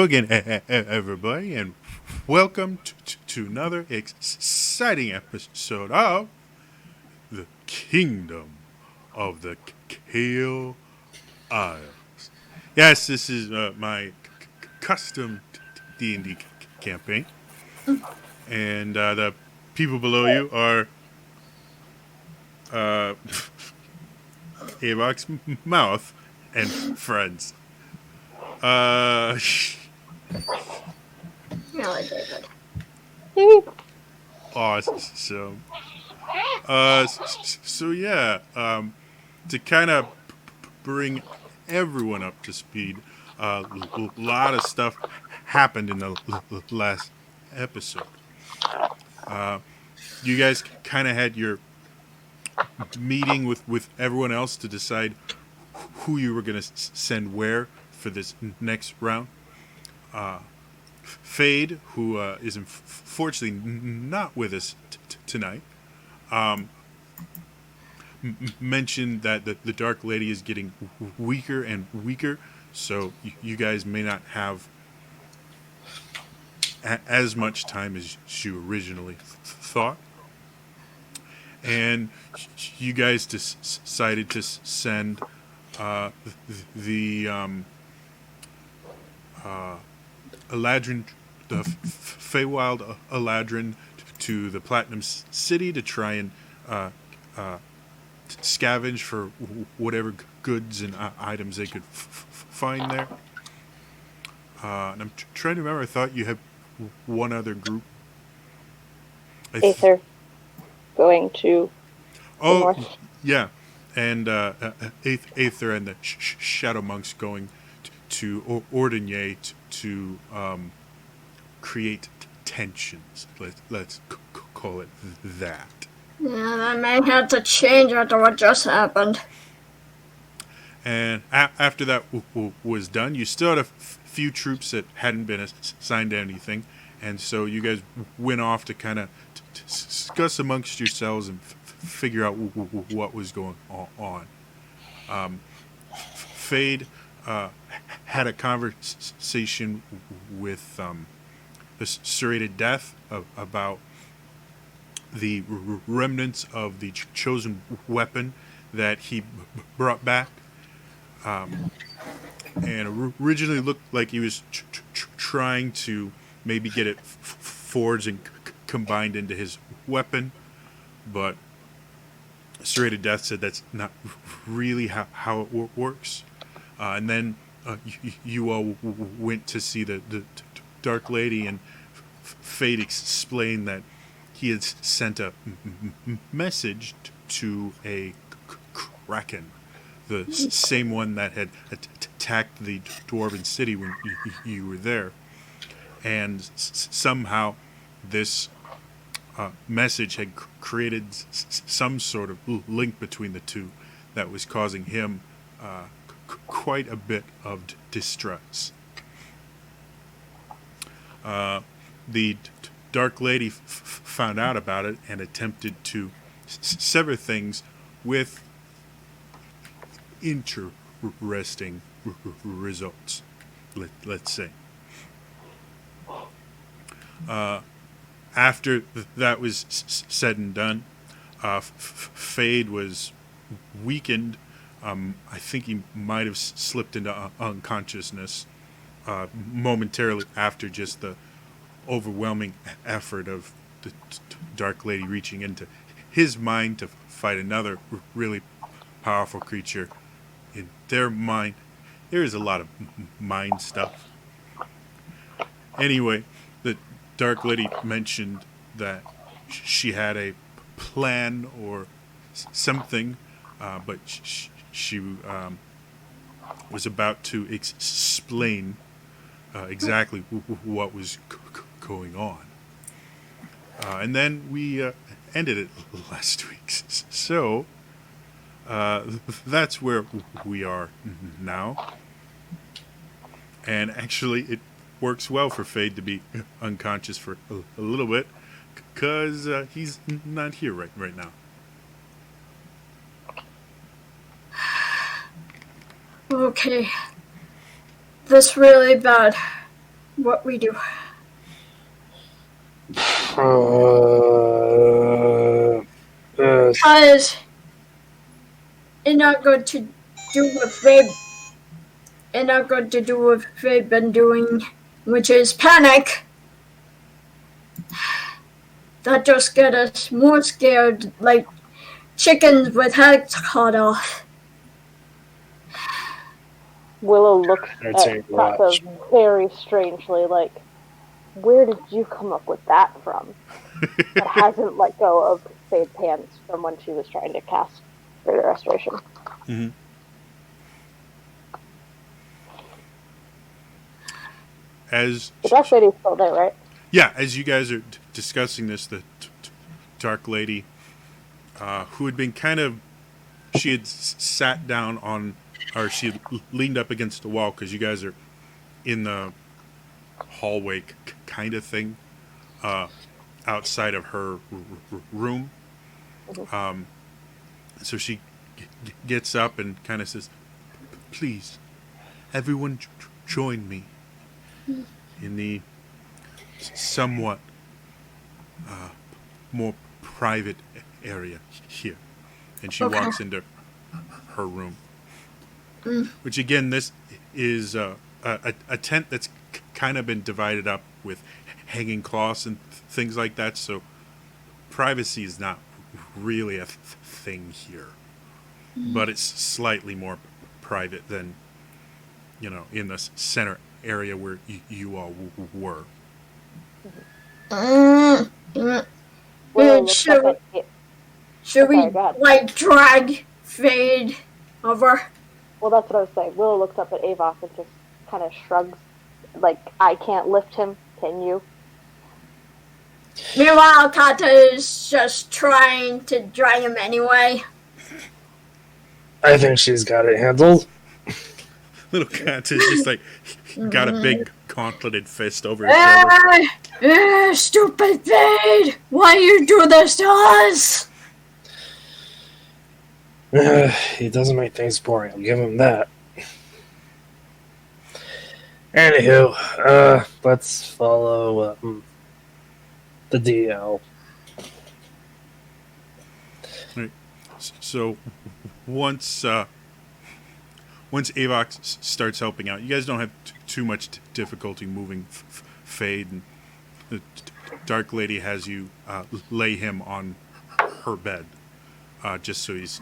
again, everybody, and welcome to another exciting episode of the Kingdom of the Kael Isles. Yes, this is my custom D&D campaign, and the people below you are uh, Avok's Mouth and friends. Really, David. Awesome. So yeah, to kind of bring everyone up to speed, a lot of stuff happened in the last episode. You guys kind of had your meeting with everyone else to decide who you were going to send where for this next round. Fade, who is unfortunately not with us tonight, mentioned that the Dark Lady is getting weaker and weaker, so you guys may not have as much time as you originally thought. And you guys decided to send the Eladrin, the Feywild Eladrin, to the Platinum City to try and scavenge for whatever goods and items they could find there. And I'm trying to remember. I thought you had one other group. Aether going to the north. Yeah, and Aether and the Shadow Monks going to Ordinier to create tensions. Let's call it that. Yeah, I may have to change after what just happened. And after that was done, you still had a few troops that hadn't been assigned to anything, and so you guys went off to kind of discuss amongst yourselves and figure out what was going on. Fade had a conversation with the Serrated Death about the remnants of the chosen weapon that he brought back. And originally looked like he was trying to maybe get it forged and combined into his weapon, but Serrated Death said that's not really how it works. And then you all went to see the Dark Lady, and Fate explained that he had sent a message to a Kraken, the same one that had attacked the Dwarven city when you were there. And somehow this message had created some sort of link between the two that was causing him quite a bit of distress. The Dark Lady found out about it and attempted to sever things with interesting results, let's say. After that was said and done, Fade was weakened. I think he might have slipped into unconsciousness momentarily after just the overwhelming effort of the Dark Lady reaching into his mind to fight another really powerful creature. In their mind, there is a lot of mind stuff. Anyway, the Dark Lady mentioned that she had a plan or something, but she was about to explain exactly what was going on. And then we ended it last week. So that's where we are now. And actually, it works well for Fade to be unconscious for a little bit, because he's not here right now. Okay. This really bad. what we do. Because it's not good to do what it's not good to do what they've been doing, which is panic. That just get us more scared, like chickens with heads cut off. Willow looks I'd at say Taka watch. very strangely, like, where did you come up with that from? But hasn't let go of Fade's hands from when she was trying to cast Greater Restoration. Mm-hmm. As The Dark Lady's still there, right? yeah, as you guys are discussing this, the dark lady, who had been she had sat down on, or she had leaned up against the wall because you guys are in the hallway kind of thing, outside of her room. Mm-hmm. So she gets up and kind of says, "Please, everyone, join me in the somewhat more private area here." And she Okay. walks into her room. Which again, this is a tent that's kind of been divided up with hanging cloths and things like that. So privacy is not really a thing here, but it's slightly more private than in the center area where you all were. Mm, mm. Willow looks Should up at should we sorry, go ahead. like drag Fade over? Well, that's what I was saying. Willow looks up at Avok and just kind of shrugs, like, I can't lift him. Can you? Meanwhile, Kata is just trying to drag him anyway. I think she's got it handled. Little cat is just like got a big gauntleted fist over his shoulder. Stupid Fade! Why you do this to us? He doesn't make things boring. I'll give him that. Anywho, let's follow the DL. Right. So once Avox starts helping out, you guys don't have too much difficulty moving Fade, and the Dark Lady has you lay him on her bed, just so he's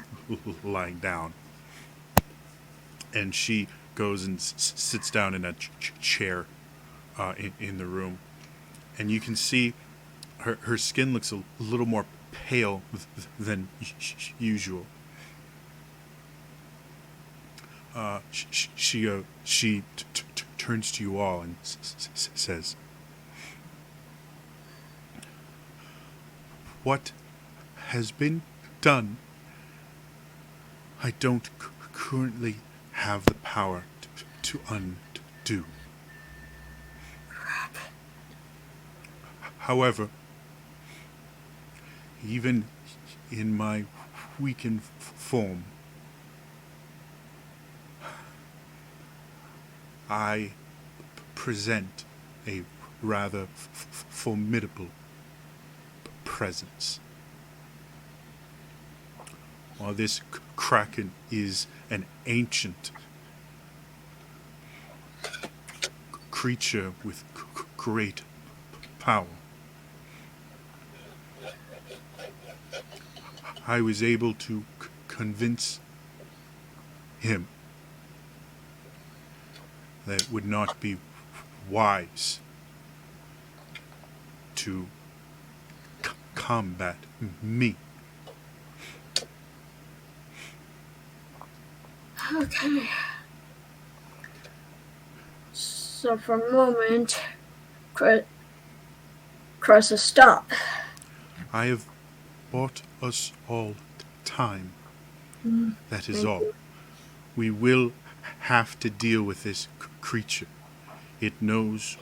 lying down. And she goes and sits down in a chair in the room, and you can see her skin looks a little more pale than usual. She turns to you all and says, "What has been done, I don't currently have the power to undo. However, even in my weakened form, I present a rather formidable presence. While this kraken is an ancient creature with great power, I was able to convince him that it would not be wise to combat me. Okay. So for a moment, Crosses stop. I have bought us all time. That is all. We will have to deal with this creature. It knows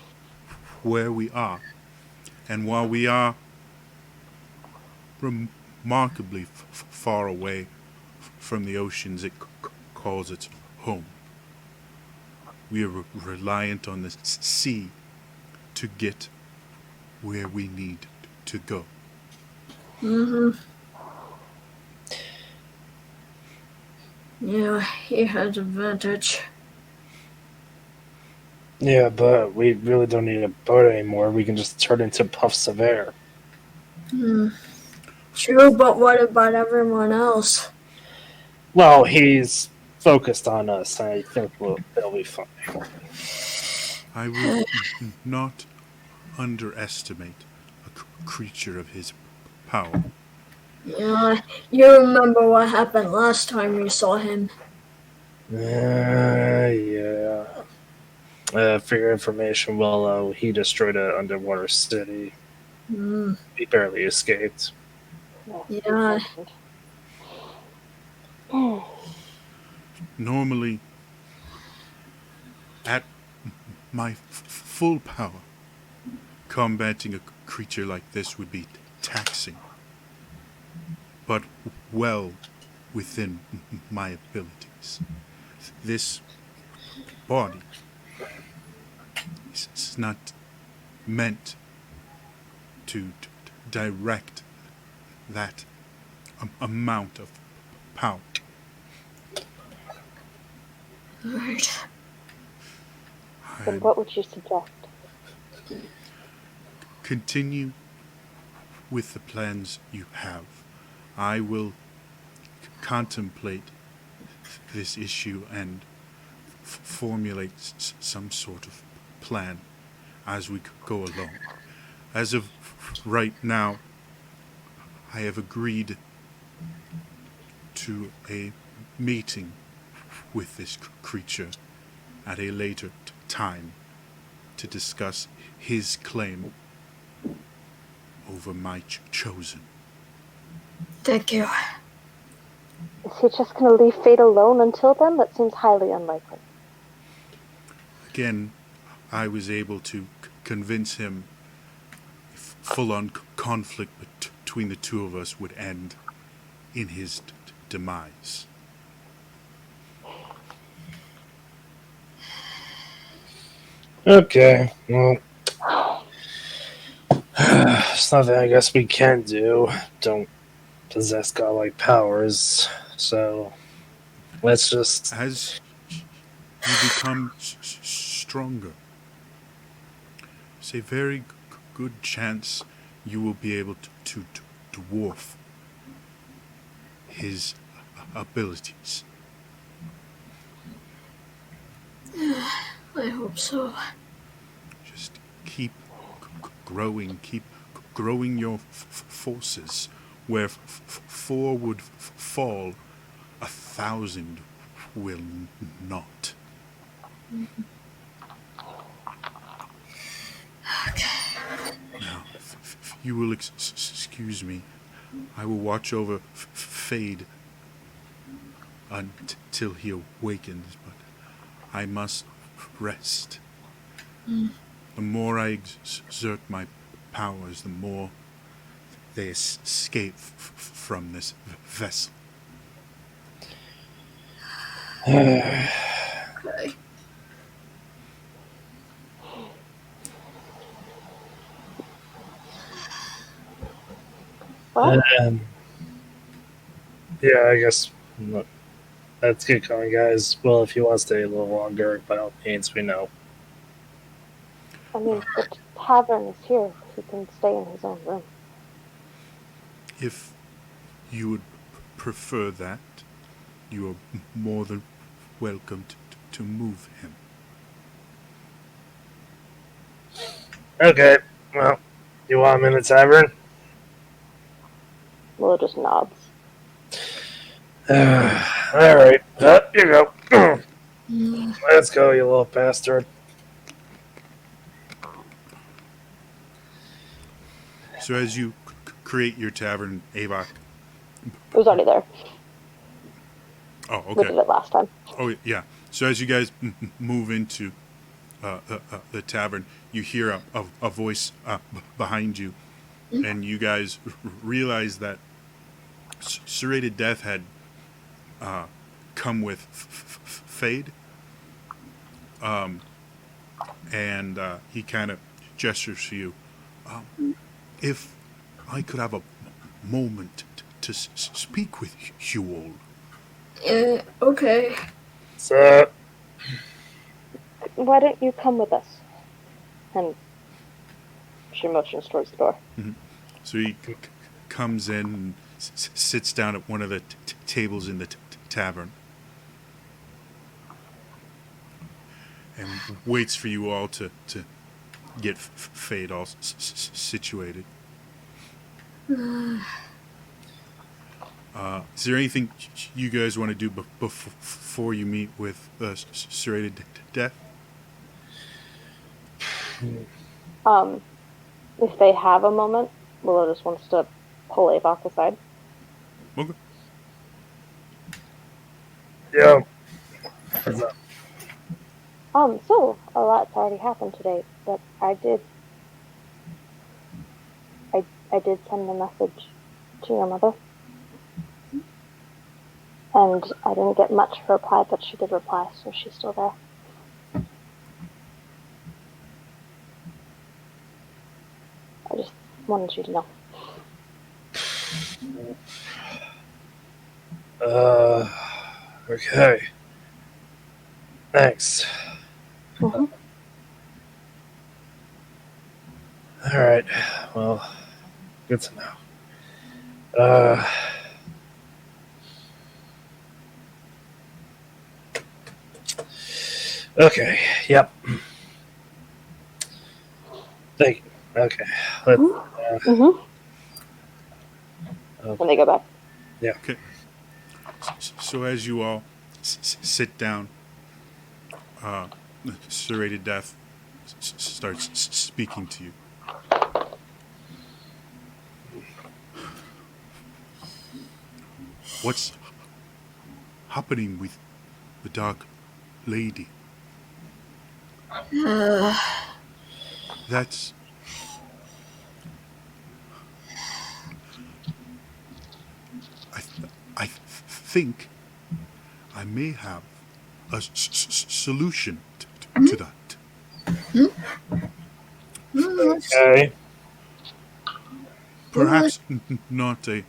where we are. And while we are remarkably far away from the oceans it calls its home, we are reliant on the sea to get where we need to go. Mm-hmm. Yeah, he has advantage. Yeah, but we really don't need a boat anymore. We can just turn into puffs of air. Hmm. True, but what about everyone else? Well, he's focused on us, and I think it'll be fine. I would not underestimate a creature of his power. Yeah, you remember what happened last time we saw him. Yeah. For your information, well, he destroyed an underwater city. Hmm. He barely escaped. Yes, Yeah. mentioned. Normally, at my full power, combating a creature like this would be taxing, but well within my abilities. This body is not meant to direct that amount of power. Alright. Then I what would you suggest? continue with the plans you have. I will contemplate this issue and formulate some sort of plan as we go along. As of right now, I have agreed to a meeting with this creature at a later time to discuss his claim over my chosen. Thank you. Is he just going to leave Fate alone until then? That seems highly unlikely. Again, I was able to convince him full-on conflict between the two of us would end in his demise. Okay, well, there's nothing I guess we can do. Don't possess godlike powers, so let's just. As you become stronger, it's a very good chance you will be able to dwarf his abilities. I hope so. Just keep growing, keep growing your forces. Where four would fall, 1,000 will not. Now, if you will excuse me, I will watch over Fade until he awakens, but I must rest. The more I exert my powers, the more they escape from this vessel. Okay. Well, Um, yeah, I guess let's get going, guys. Well, if you want to stay a little longer, by all means, we know. I mean, the tavern is here. He can stay in his own room. If you would prefer that, you are more than welcome to move him. Okay, well, you want him in the tavern? Willow just nods. All right, up you go. Let's go, you little bastard. So as you create your tavern, Avok. It was already there. Oh, We did okay. it last time. Oh, yeah. So as you guys move into the tavern, you hear a voice behind you, and you guys realize that Serrated Death had come with Fade, and he kind of gestures to you. If I could have a moment to speak with you all. Okay. So, Why don't you come with us? And she motions towards the door. So he comes in and sits down at one of the tables in the tavern and waits for you all to get Fade all situated. Is there anything you guys want to do before you meet with Serrated Death? If they have a moment, Willow just wants to pull Avok aside. Okay. yeah. What's up? So a lot's already happened today, but I did send a message to your mother. And I didn't get much of a reply, but she did reply, so she's still there. I just wanted you to know. Okay. Thanks. Mm-hmm. All right. Well, good to know. Okay. Yep. Thank you. Okay. Mm-hmm. When they go back. Yeah. Okay. So as you all sit down, Serrated Death starts speaking to you. What's happening with the Dark Lady? That's... I think I may have a solution to that. Okay. Perhaps not a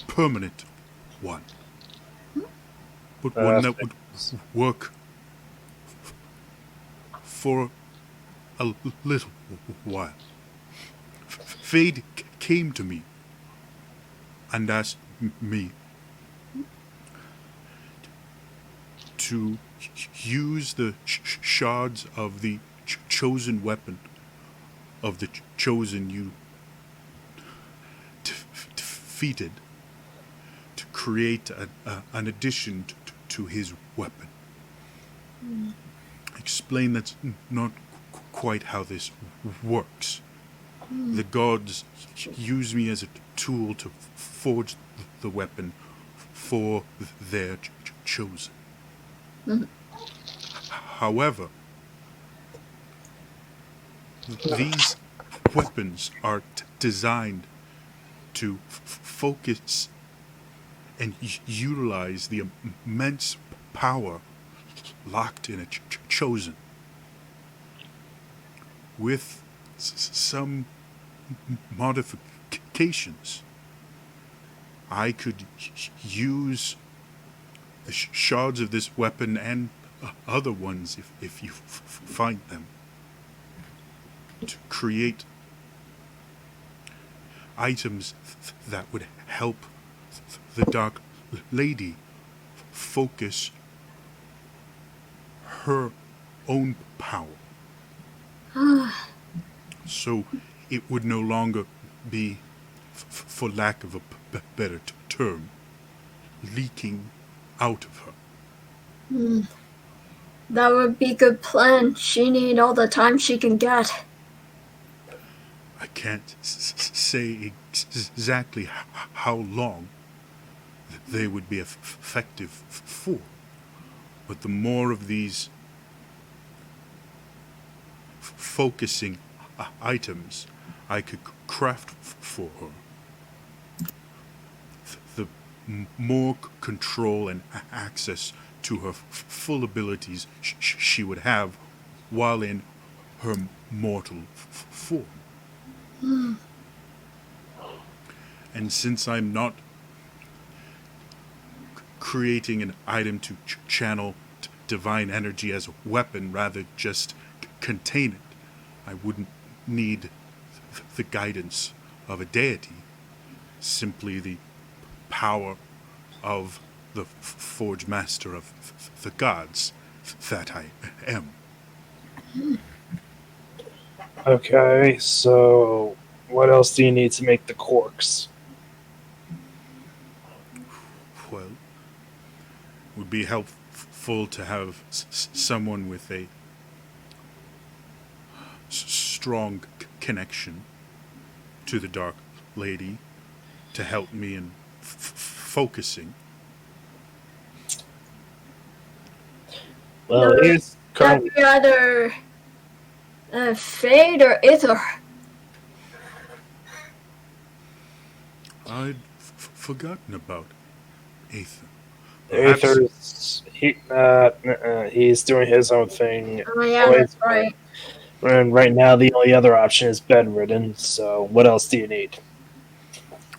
permanent one, but one that would work for a little while. Fade came to me and asked me to use the shards of the chosen weapon of the chosen you defeated to create an addition to his weapon. Explain that's not quite how this works. The gods use me as a tool to forge the weapon for their chosen. However, these weapons are designed to focus and utilize the immense power locked in a chosen. With some modifications, I could use the shards of this weapon and other ones if you find them to create items that would help the Dark Lady focus her own power. So it would no longer be, for lack of a better term, leaking out of her. That would be a good plan. She need all the time she can get. I can't say exactly how long they would be effective for, but the more of these focusing items I could craft for her, the more control and access to her full abilities she would have while in her mortal form. And since I'm not creating an item to channel divine energy as a weapon, rather just contain it, I wouldn't need the guidance of a deity, simply the power of the Forge Master of the gods that I am. Okay, so what else do you need to make the corks? Well, it would be helpful to have someone with a strong connection to the Dark Lady to help me in focusing. Well, No, he's that'd currently be either Fade or Ither. I'd forgotten about Aether. Perhaps, he's doing his own thing. Oh yeah, that's right. And right now, the only other option is bedridden. So, what else do you need?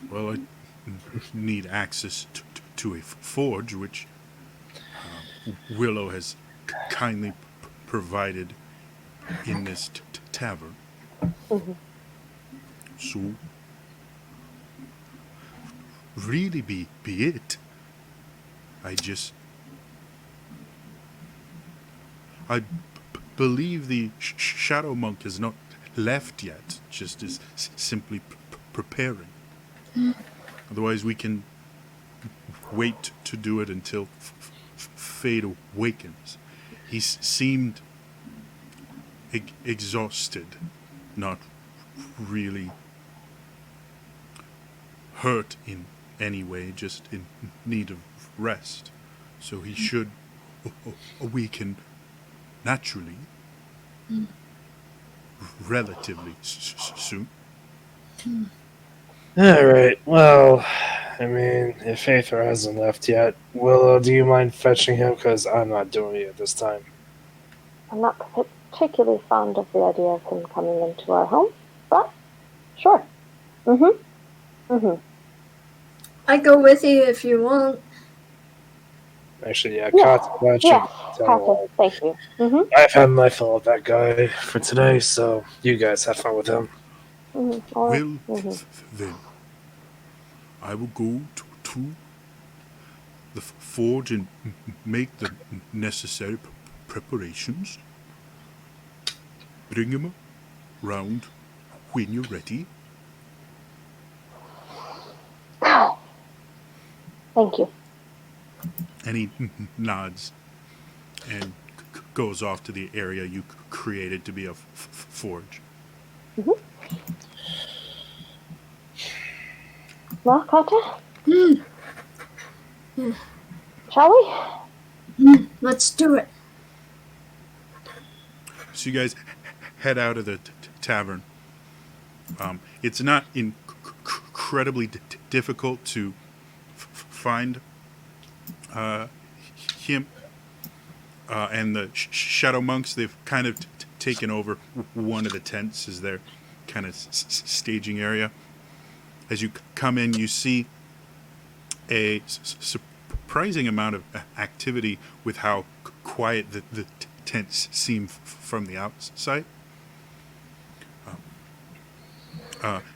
well, I need access to a forge, which Willow has kindly provided in this tavern. Mhm. So, really be it. I just. I believe the Shadow Monk has not left yet, just is simply preparing. Otherwise, we can wait to do it until Fade awakens. He seemed exhausted, not really hurt in any way, just in need of rest. So he should awaken naturally, relatively soon. All right. Well, I mean, if Aether hasn't left yet, Willow, do you mind fetching him? Because I'm not doing it this time. I'm not particularly fond of the idea of him coming into our home, but sure. I go with you if you want. Actually, yeah, Yes, Kata, yes, Kata, thank you. I've had my fill of that guy for today, so you guys have fun with him. All right. Well, then, I will go to the forge and make the necessary preparations. Bring him around when you're ready. Thank you. And he nods and goes off to the area you created to be a forge. Well, Kata, Hmm. shall we? Let's do it. So you guys head out of the tavern. It's not incredibly difficult to find him and the shadow monks. They've kind of taken over one of the tents as their kind of staging area. As you come in, you see a surprising amount of activity with how quiet the tents seem from the outside.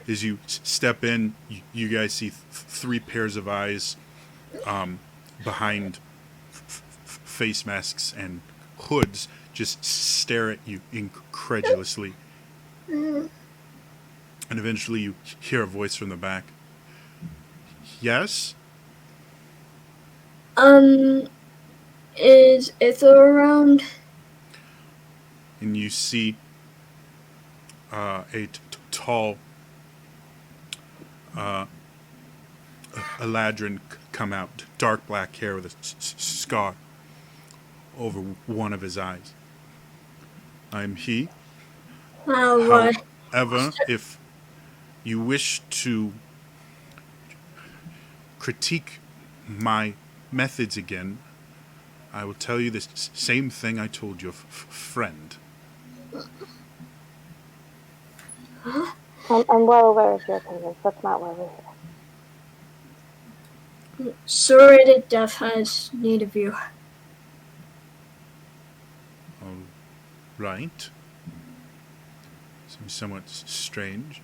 As you step in, you guys see three pairs of eyes behind face masks and hoods just stare at you incredulously. And eventually you hear a voice from the back. Yes? Is Ither around? And you see a tall Eladrin come out, dark black hair with a scar over one of his eyes. I'm he. Right. However, if you wish to critique my methods again, I will tell you the same thing I told your friend. I'm well aware of your opinions. That's not why we're here. Serrated Death has need of you. All right. Seems somewhat strange.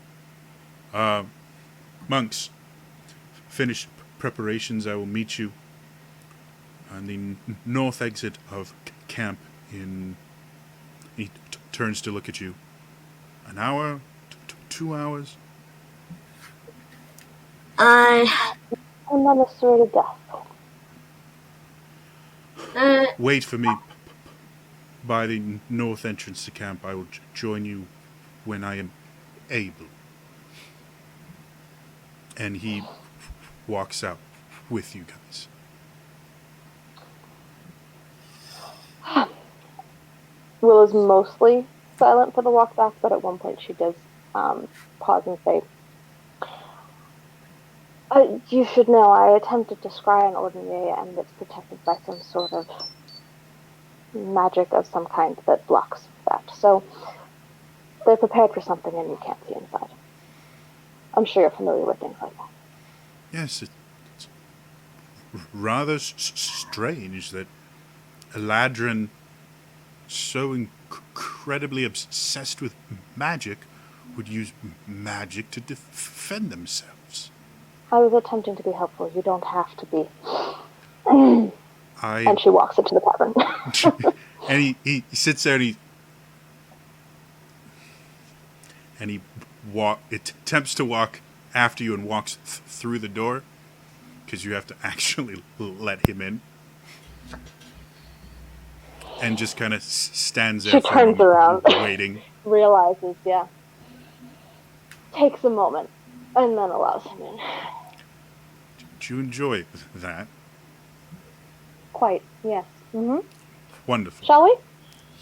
Monks, finish preparations. I will meet you on the north exit of camp in... He turns to look at you. An hour? 2 hours? I I'm not necessarily death. Wait for me by the north entrance to camp. I will join you when I am able. And he walks out with you guys. Will is mostly silent for the walk back, but at one point she does pause and say, you should know, I attempted to scry an ordinary and it's protected by some sort of magic of some kind that blocks that. So they're prepared for something and you can't see inside. I'm sure you're familiar with things like that. Yes, it's rather strange that Eladrin, so incredibly obsessed with magic, would use magic to defend themselves. I was attempting to be helpful. You don't have to be. I And she walks into the tavern. and he sits there and he attempts to walk after you and walks through the door because you have to actually let him in, and just kind of stands there She for turns a moment, around. waiting. Realizes, yeah. Takes a moment and then allows him in. Do you enjoy that? Quite, yes. Mm-hmm. Wonderful. Shall we?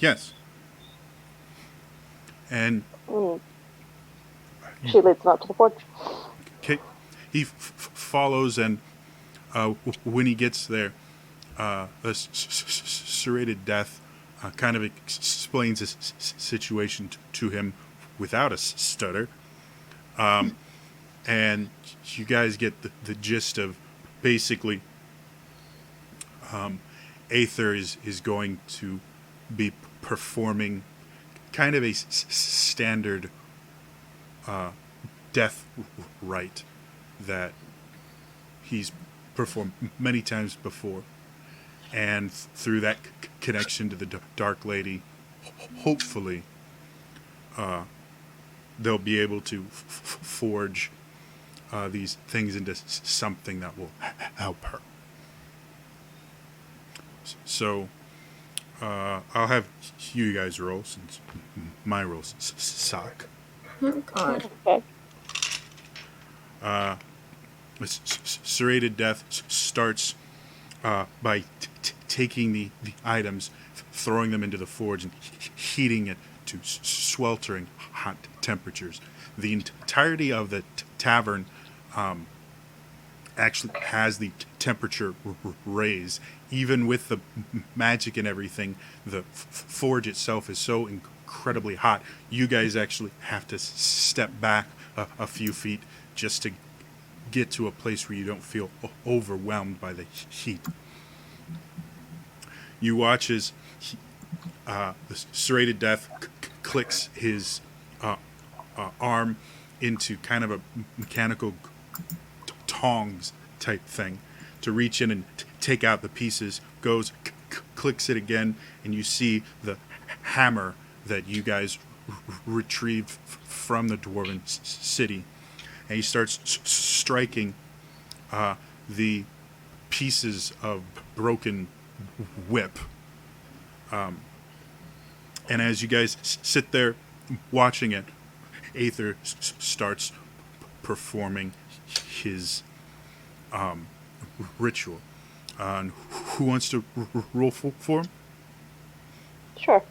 Yes. And She leads him up to the porch. he follows, and when he gets there, a serrated death kind of explains his situation to him without a stutter. And you guys get the gist of basically Aether is going to be performing kind of a standard death rite that he's performed many times before. And through that connection to the Dark Lady, hopefully they'll be able to forge these things into something that will help her. So I'll have you guys roll, since my rolls suck. Oh God. Okay. Serrated Death starts by taking the items, throwing them into the forge, and heating it to sweltering hot temperatures. The entirety of the tavern actually has the temperature raised. Even with the magic and everything, the forge itself is so incredibly hot, you guys actually have to step back a few feet just to get to a place where you don't feel overwhelmed by the heat. You watch as the serrated death clicks his arm into kind of a mechanical tongs type thing to reach in and take out the pieces, goes, clicks it again, and you see the hammer that you guys retrieved from the dwarven city. And he starts striking the pieces of broken whip. And as you guys sit there watching it, Aether starts performing his ritual. And who wants to roll for him? Sure.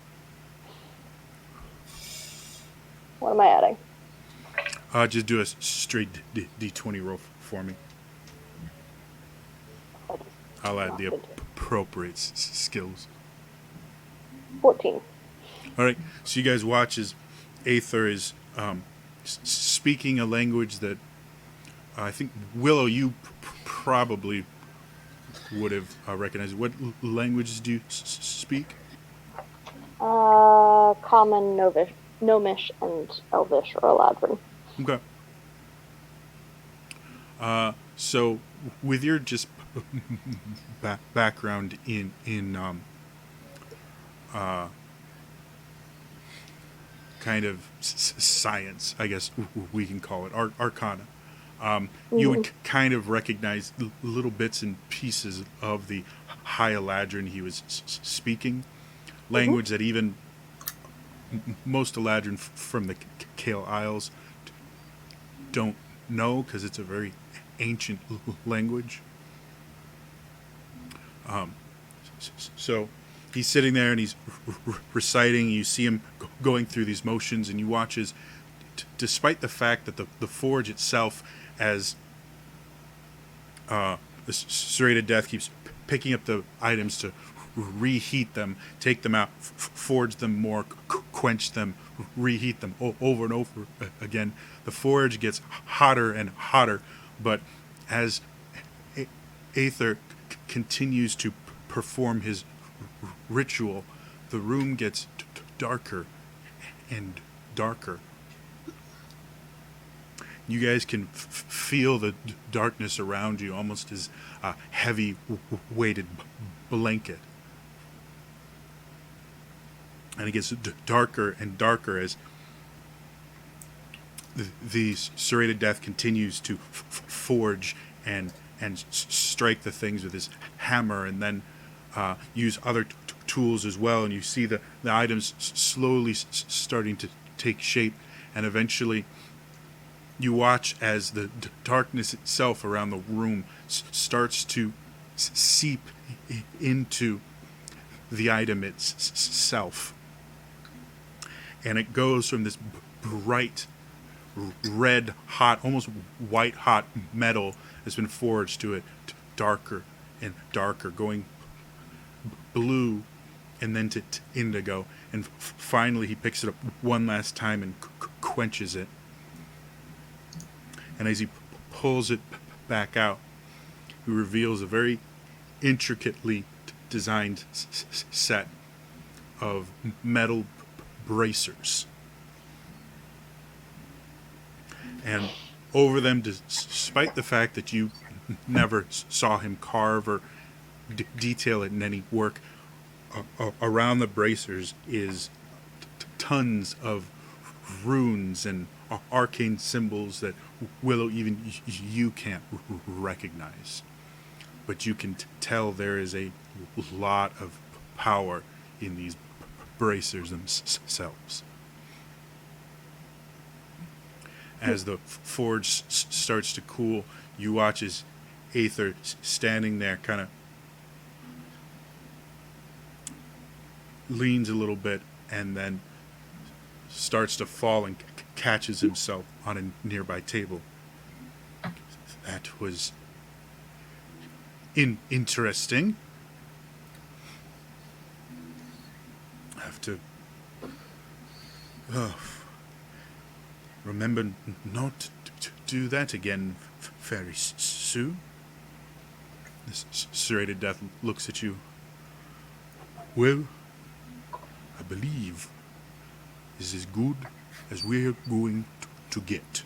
What am I adding? Just do a straight D20 roll for me. I'll add the appropriate skills. 14. All right. So you guys watch as Aether is speaking a language that I think, Willow, you probably would have recognized. What languages do you speak? Common, Gnomish, and Elvish or Eladrin. Okay. So, with your just background in kind of science, I guess we can call it arcana. You would kind of recognize little bits and pieces of the High Eladrin he was speaking, language that even most Eladrin from the Kael Isles don't know because it's a very ancient language. So he's sitting there and he's reciting. You see him going through these motions, and you watch as, despite the fact that the forge itself, as the serrated death keeps picking up the items to reheat them, take them out, forge them more, quench them, reheat them over and over again. The forge gets hotter and hotter, but as Aether continues to perform his ritual, the room gets darker and darker. You guys can feel the darkness around you, almost as a heavy weighted blanket. And it gets darker and darker as the serrated death continues to forge and strike the things with his hammer, and then use other tools as well. And you see the items slowly starting to take shape, and eventually you watch as the darkness itself around the room starts to seep into the item itself. And it goes from this bright, red, hot, almost white hot metal that's been forged to it darker and darker, going blue and then to indigo. And finally he picks it up one last time and quenches it. And as he pulls it back out, he reveals a very intricately designed set of metal bracers. And over them, despite the fact that you never saw him carve or detail it in any work, around the bracers is tons of runes and arcane symbols that Willow, even you can't recognize. But you can tell there is a lot of power in these bracers themselves. As the forge starts to cool, you watch as Aether standing there kind of leans a little bit and then starts to fall and catches himself on a nearby table. That was interesting. I have to remember not to do that again very soon. This serrated death looks at you. Well, I believe this is as good as we're going to get.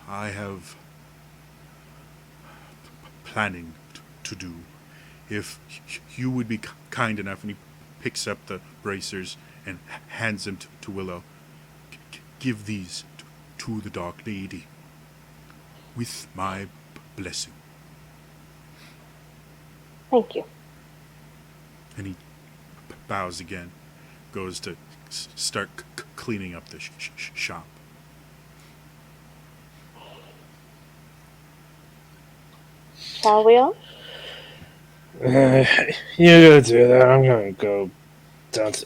I have planning to do. If you would be kind enough, and he picks up the bracers and hands them to Willow, give these to the Dark Lady with my blessing. Thank you. And he bows again, goes to start cleaning up the shop. Shall we all? You go do that. I'm gonna go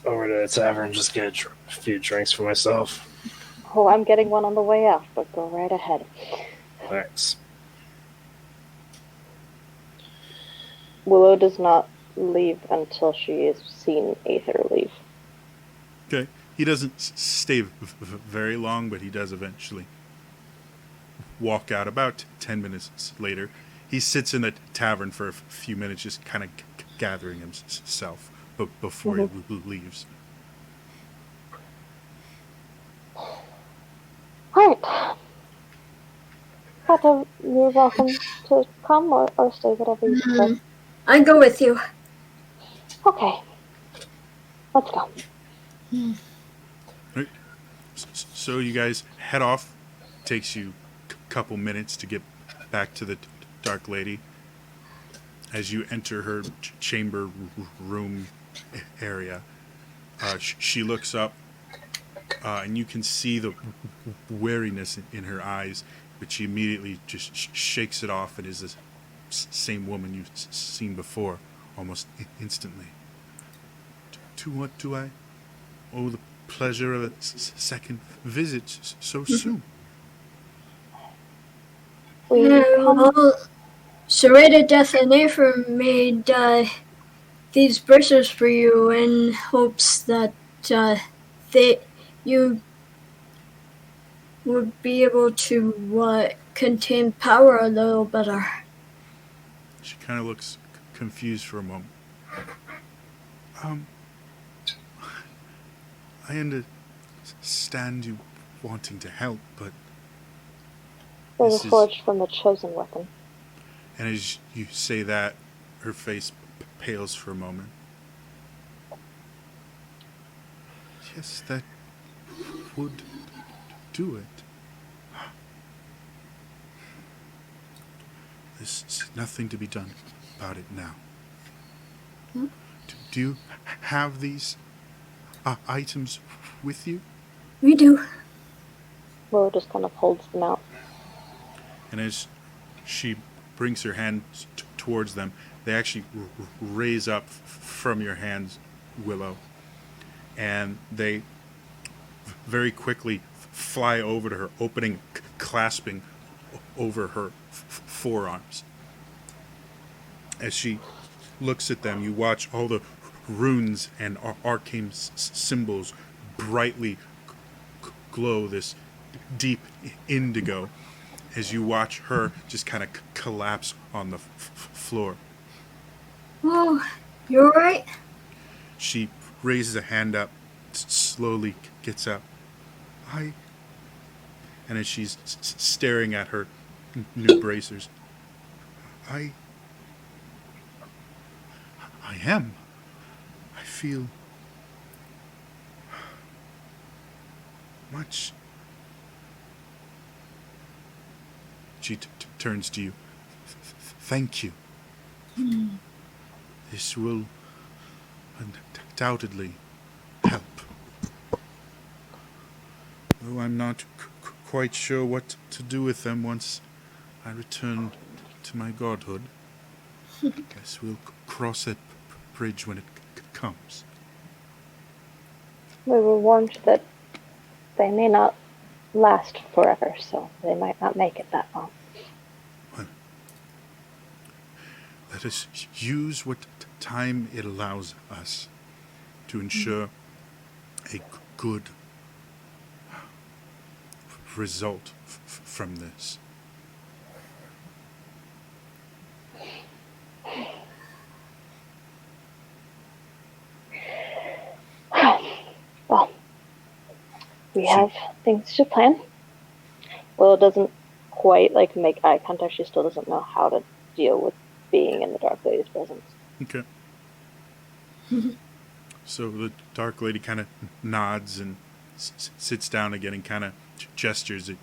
over to the tavern and just get a few drinks for myself. Oh, I'm getting one on the way out, but go right ahead. Thanks. Willow does not leave until she has seen Aether leave. Okay. he doesn't stay very long, but he does eventually walk out. About 10 minutes later, he sits in the tavern for a few minutes, just kind of gathering himself before he leaves. Alright. Kata, you're welcome to come or stay, whatever you prefer. I go with you. Okay. Let's go. Right. So you guys head off. Takes you a couple minutes to get back to the Dark Lady. As you enter her chamber room area, she looks up, and you can see the wariness in her eyes, but she immediately just shakes it off and is the same woman you've seen before, almost instantly. To what do I owe the pleasure of a second visit so soon? Well, Serena Death and Ephraim made these bristles for you in hopes that you would be able to contain power a little better. She kind of looks confused for a moment. I understand you wanting to help, but They were this is... forged from the chosen weapon. And as you say that, her face pales for a moment. Yes, that would do it. There's nothing to be done about it now. Do you have these items with you? We do. Willow just kind of holds them out. And as she brings her hand towards them, they actually raise up from your hands, Willow. And they very quickly fly over to her, opening, clasping over her forearms. As she looks at them, you watch all the runes and arcane symbols brightly glow this deep indigo as you watch her just kind of collapse on the floor. Oh, you alright? She raises a hand up, slowly gets up. And as she's staring at her new bracers, I am. I feel much. She turns to you. Thank you. This will undoubtedly help. Though I'm not quite sure what to do with them once I return to my godhood. Guess we'll cross that bridge when it comes. We were warned that they may not last forever, so they might not make it that long. Well, let us use what time it allows us to ensure a good result from this. Well, we have things to plan. Willow doesn't quite make eye contact. She still doesn't know how to deal with being in the Dark Lady's presence. Okay. So the Dark Lady kind of nods and sits down again and kind of gestures that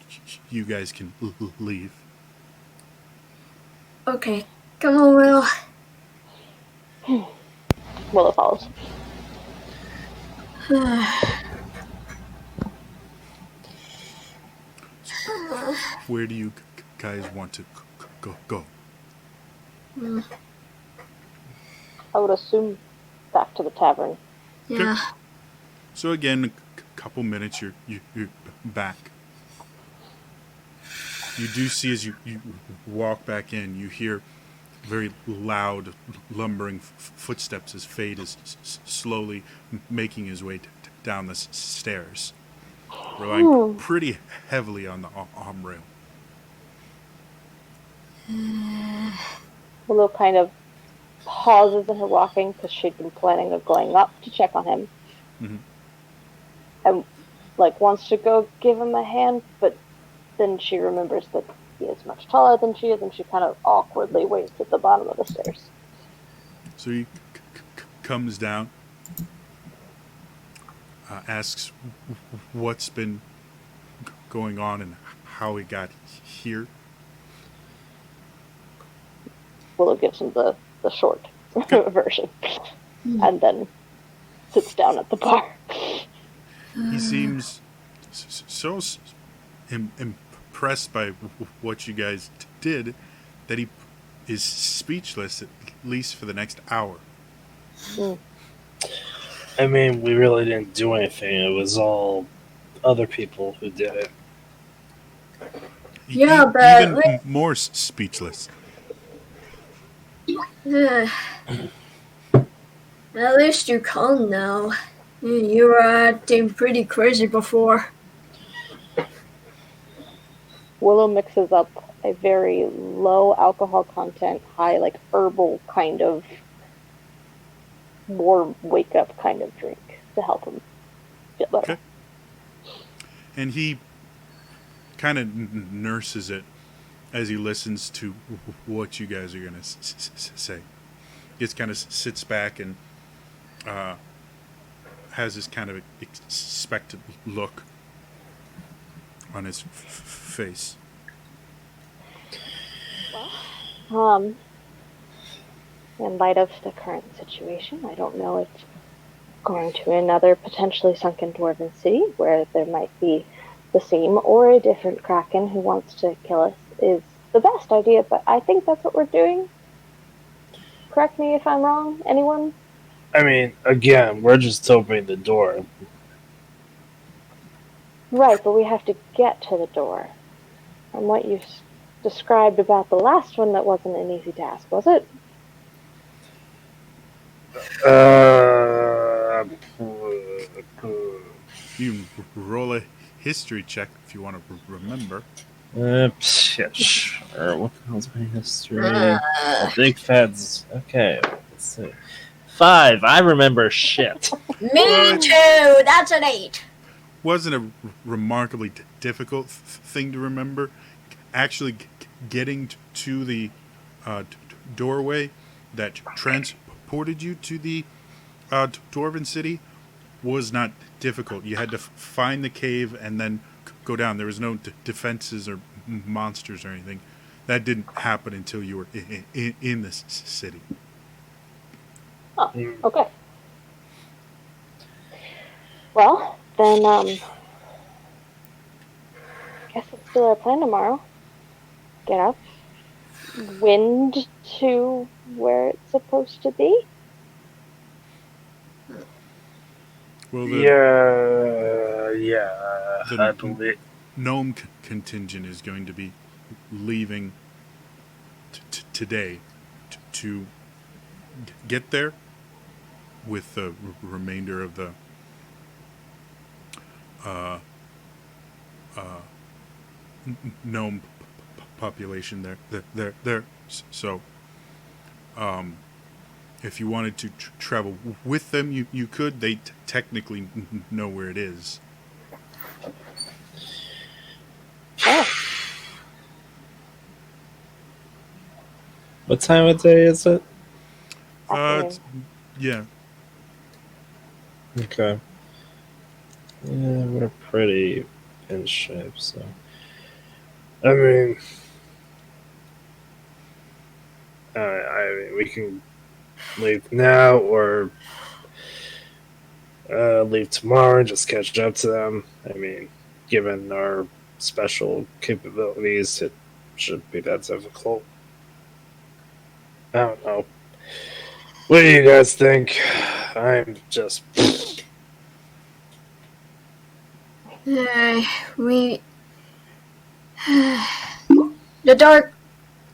you guys can leave. Okay. Come on, Will. Willow follows. Where do you guys want to go? I would assume back to the tavern. Yeah. So again, a couple minutes, you're back. You do see as you walk back in, you hear very loud, lumbering footsteps as Fade is slowly making his way down the stairs, relying pretty heavily on the arm rail. Willow kind of pauses in her walking because she'd been planning on going up to check on him. Mhm. And wants to go give him a hand, but then she remembers that he is much taller than she is, and she kind of awkwardly waits at the bottom of the stairs. So he comes down, asks what's been going on and how he got here. Willow gives him the short version, and then sits down at the bar. He seems so impressed by what you guys did that he is speechless, at least for the next hour. I mean, we really didn't do anything. It was all other people who did it. Yeah, but even more speechless. At least you're calm now. You were acting pretty crazy before. Willow mixes up a very low alcohol content, high herbal kind of warm wake up kind of drink to help him feel better. Okay. And he kind of nurses it as he listens to what you guys are going to say. He just kind of sits back and has this kind of expectant look on his face. In light of the current situation, I don't know if going to another potentially sunken dwarven city where there might be the same or a different kraken who wants to kill us is the best idea, but I think that's what we're doing. Correct me if I'm wrong, anyone? I mean, again, we're just opening the door. Right, but we have to get to the door. And what you described about the last one, that wasn't an easy task, was it? You can roll a history check if you want to remember. Yeah, sure. What the hell's my history? Big feds. Okay, let's see. 5. I remember shit. Me too. That's an 8. Wasn't a remarkably difficult thing to remember. Actually, getting to the doorway that transported you to the dwarven city was not difficult. You had to find the cave and then go down. There was no defenses or monsters or anything. That didn't happen until you were in this city. Oh, okay. Well, then, guess it's still our plan tomorrow. Get up, wind to where it's supposed to be. Well, I believe. gnome contingent is going to be leaving today to get there with the remainder of the gnome population there. So, if you wanted to travel with them, you could. They technically know where it is. Oh, What time of day is it? Yeah. Okay. Yeah, we're pretty in shape, so. I mean, we can leave now or leave tomorrow and just catch up to them. I mean, given our special capabilities, it shouldn't be that difficult. I don't know. What do you guys think? I'm just. The dark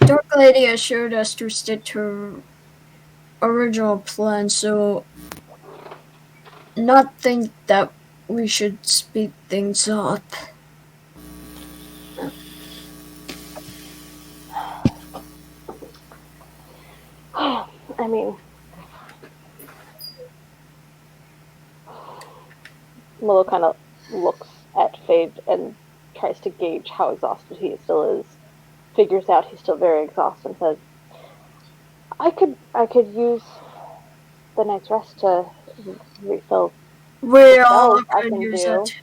Dark Lady assured us to stick to her original plan, so not think that we should speed things up. I mean, Willow kind of looks at Fade and tries to gauge how exhausted he still is. Figures out he's still very exhausted and says, I could use the night's rest to refill We the all spells I could can use do. it.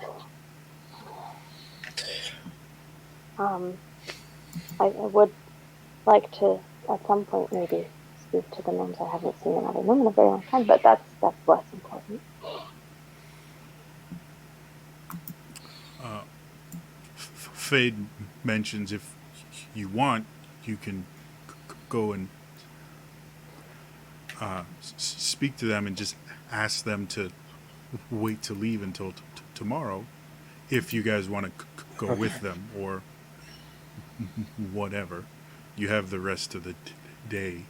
I would like to, at some point, maybe speak to the gnomes. I haven't seen another gnome in a very long time, but that's less important. Fade mentions if you want, you can go and speak to them and just ask them to wait to leave until tomorrow if you guys want to go with them or whatever. You have the rest of the day.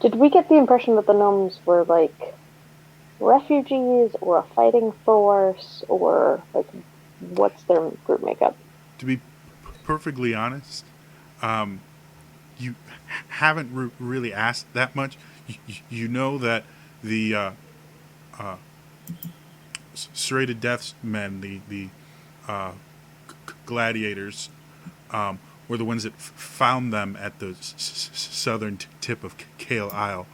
Did we get the impression that the gnomes were like refugees or a fighting force, or like what's their group makeup? To be perfectly honest, you haven't really asked that much. You know that the serrated deaths men, the gladiators, were the ones that found them at the southern tip of Kael Isle.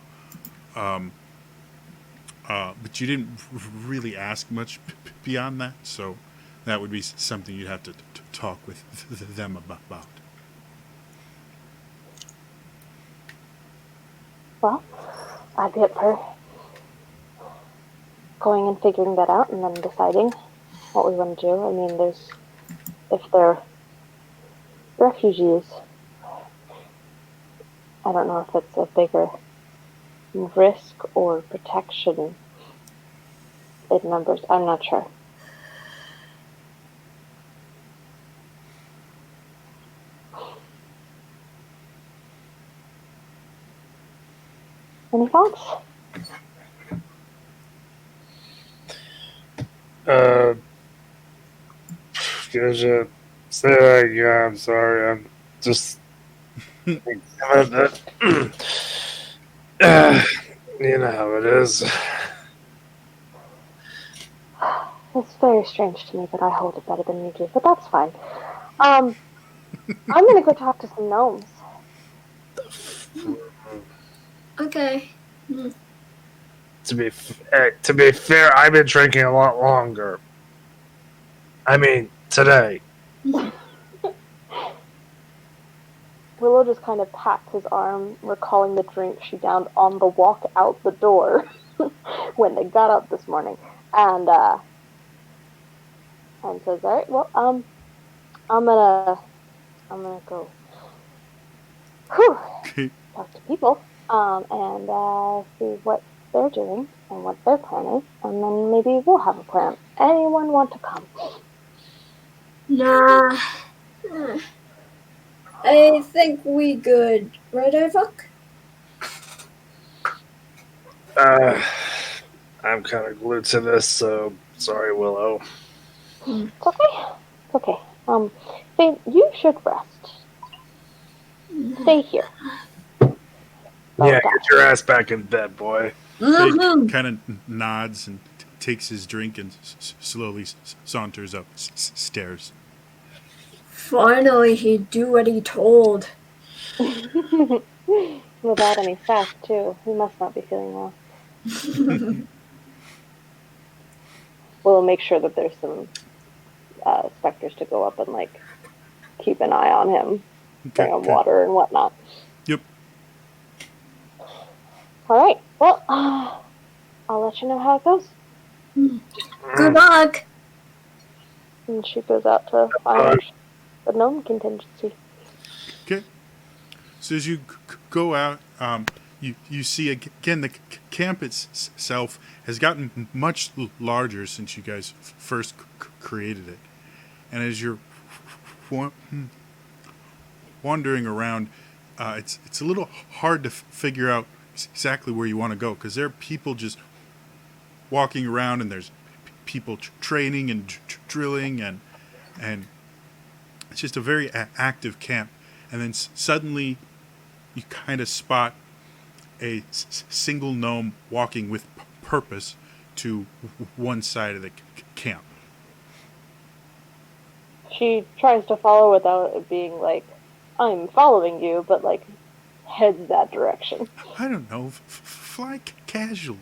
But you didn't really ask much beyond that, so that would be something you'd have to talk with them about. Well, I'd be up for going and figuring that out and then deciding what we want to do. I mean, if they're refugees, I don't know if it's a bigger risk or protection in numbers. I'm not sure. Any thoughts? Could you say that again? I'm sorry. I'm just thinking about that. You know how it is. It's very strange to me that I hold it better than you do, but that's fine. I'm gonna go talk to some gnomes. Okay. To be fair, I've been drinking a lot longer. I mean, today. Willow just kind of pats his arm, recalling the drink she downed on the walk out the door when they got up this morning, and says, "All right, well, I'm gonna go talk to people, and see what they're doing and what their plan is, and then maybe we'll have a plan. Anyone want to come?" Nah. I think we good. Right, Ivok? I'm kind of glued to this, so sorry, Willow. It's okay. It's okay. Fane, you should rest. Stay here. Yeah, get your ass back in bed, boy. Fade kind of nods and takes his drink and slowly saunters up stairs. Finally, he'd do what he told. Without any sass, too. He must not be feeling well. We'll make sure that there's some specters to go up and, like, keep an eye on him. Bring him water and whatnot. Yep. Alright, well, I'll let you know how it goes. Good luck. And she goes out to find the gnome contingency. Okay. So as you go out, you see again the camp itself has gotten much larger since you guys first created it, and as you're wandering around, it's a little hard to figure out exactly where you want to go because there are people just walking around, and there's people training and drilling, and it's just a very active camp. And then suddenly, you kind of spot a single gnome walking with purpose to one side of the camp. She tries to follow without it being like, I'm following you, but like heads that direction. I don't know, fly casual.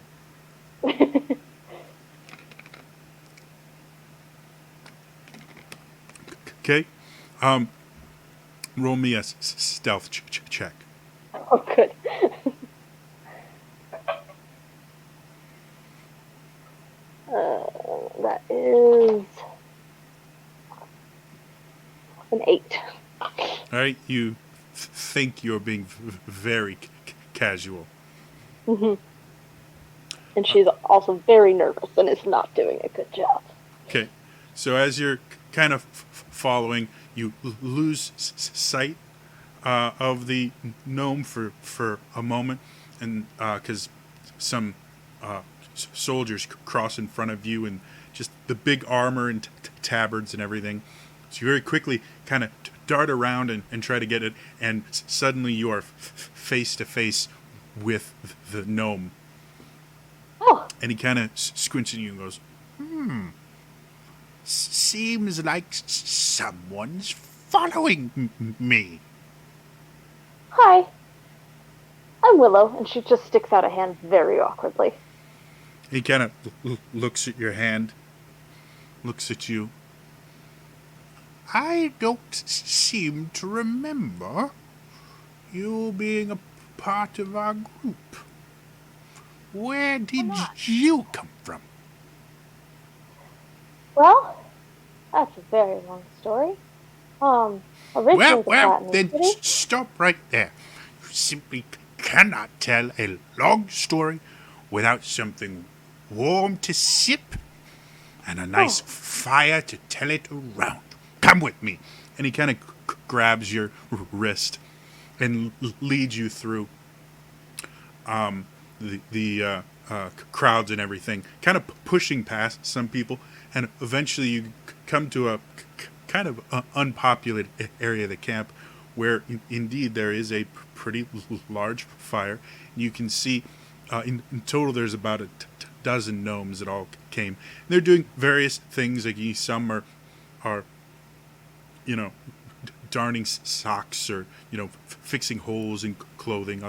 Okay, roll me a stealth check. Oh, good. That is an 8. All right, you think you're being very casual. Mm-hmm. And she's also very nervous and is not doing a good job. Okay, so as you're kind of following, you lose sight of the gnome for a moment, and because some soldiers cross in front of you, and just the big armor and tabards and everything. So you very quickly kind of dart around and try to get it, and suddenly you are face to face with the gnome. Oh. And he kind of squints at you and goes, seems like someone's following me. Hi. I'm Willow, and she just sticks out a hand very awkwardly. He kind of looks at your hand, looks at you. I don't seem to remember you being a part of our group. Where did you come from? Well, that's a very long story. Originally Well, the then City. stop right there. You simply cannot tell a long story without something warm to sip and a nice fire to tell it around. Come with me. And he kind of grabs your wrist and leads you through the crowds and everything, kind of pushing past some people, and eventually you come to a kind of unpopulated area of the camp where indeed there is a pretty large fire. You can see in total there's about a dozen gnomes that all came. And they're doing various things. Like some are darning socks, or fixing holes in clothing.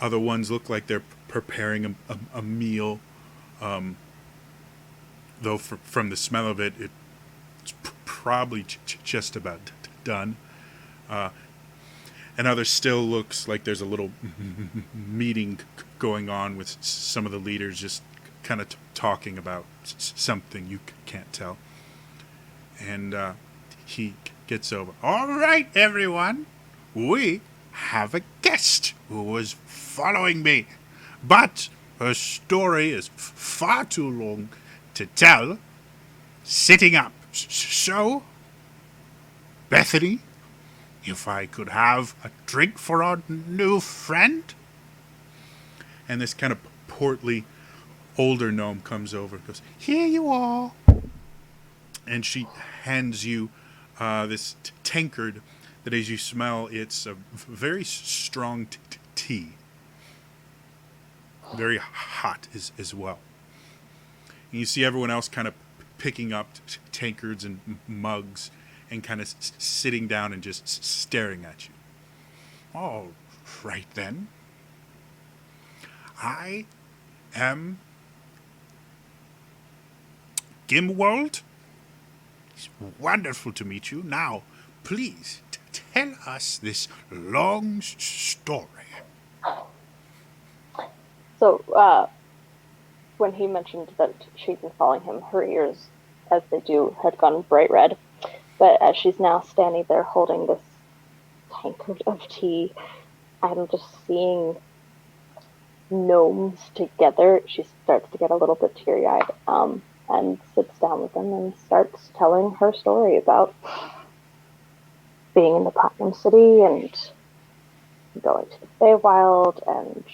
Other ones look like they're preparing a meal. Though from the smell of it, it's probably just about done. And others still looks like there's a little meeting going on with some of the leaders, just kind of talking about something you can't tell. And he gets over. All right, everyone, we have a guest who was following me, but her story is far too long to tell sitting up. So, Bethany, if I could have a drink for our new friend? And this kind of portly older gnome comes over and goes, here you are. And she hands you this tankard that, as you smell, it's a very strong tea. Very hot as well. And you see everyone else kind of picking up tankards and mugs and kind of sitting down and just staring at you. All right, then. I am Gimwald. It's wonderful to meet you. Now, please tell us this long story. So, when he mentioned that she'd been following him, her ears, as they do, had gone bright red. But as she's now standing there holding this tankard of tea, I'm just seeing gnomes together. She starts to get a little bit teary-eyed, and sits down with them and starts telling her story about being in the Platinum City and going to the Feywild and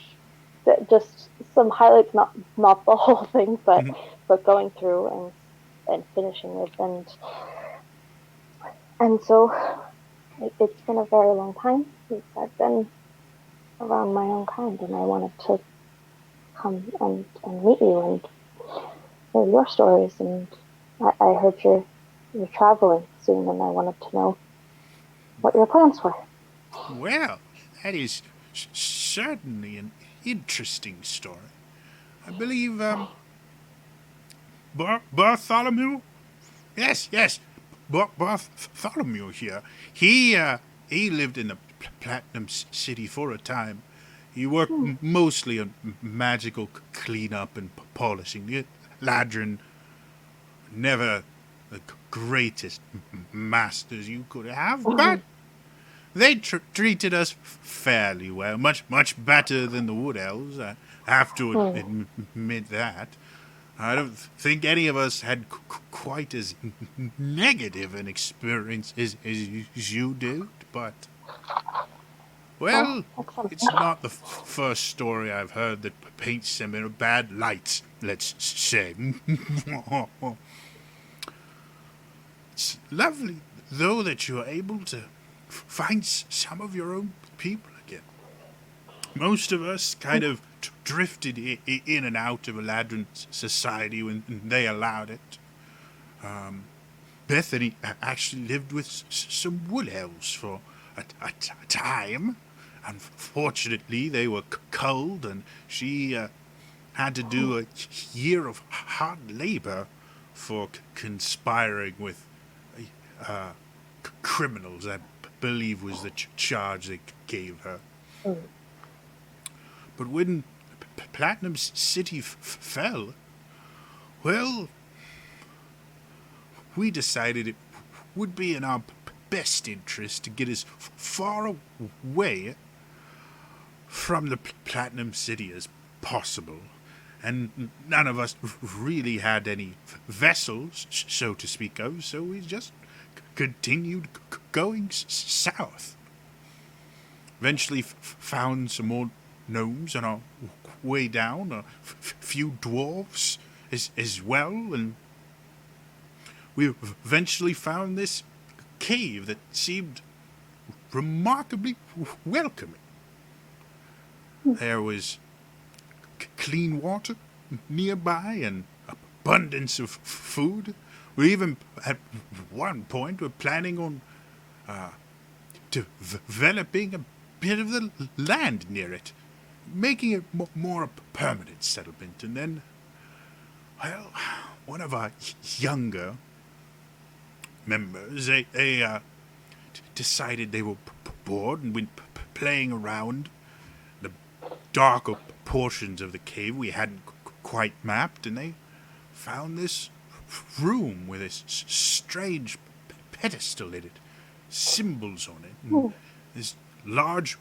just some highlights, not the whole thing, but going through and finishing it, and so it's been a very long time since I've been around my own kind, and I wanted to come and meet you and hear your stories, and I heard you're traveling soon, and I wanted to know what your plans were. Well, that is certainly an interesting story. I believe, Bartholomew? Yes, Bartholomew here. He lived in the Platinum City for a time. He worked mostly on magical cleanup and polishing. The Ladrin, never the greatest masters you could have, but they treated us fairly well, much better than the Wood Elves. I have to admit that. I don't think any of us had quite as negative an experience as you did, but well, it's not the first story I've heard that paints them in a bad light, let's say. It's lovely, though, that you're able to find some of your own people again. Most of us kind of drifted in and out of Eladrin society when they allowed it. Bethany actually lived with some wood elves for a time. Unfortunately, they were culled, and she had to do a year of hard labor for conspiring with criminals, I believe was the charge they gave her. But when Platinum City fell, well, we decided it would be in our best interest to get as far away from the Platinum City as possible. And none of us really had any vessels, so to speak of, so we just continued going south. Eventually found some more gnomes on our way down, a few dwarves as well, and we eventually found this cave that seemed remarkably welcoming. There was clean water nearby and abundance of food. We even, at one point, were planning on developing a bit of the land near it, making it more a permanent settlement. And then, well, one of our younger members, they decided they were bored and went playing around the darker portions of the cave we hadn't quite mapped, and they found this room with this strange pedestal in it, symbols on it, and this large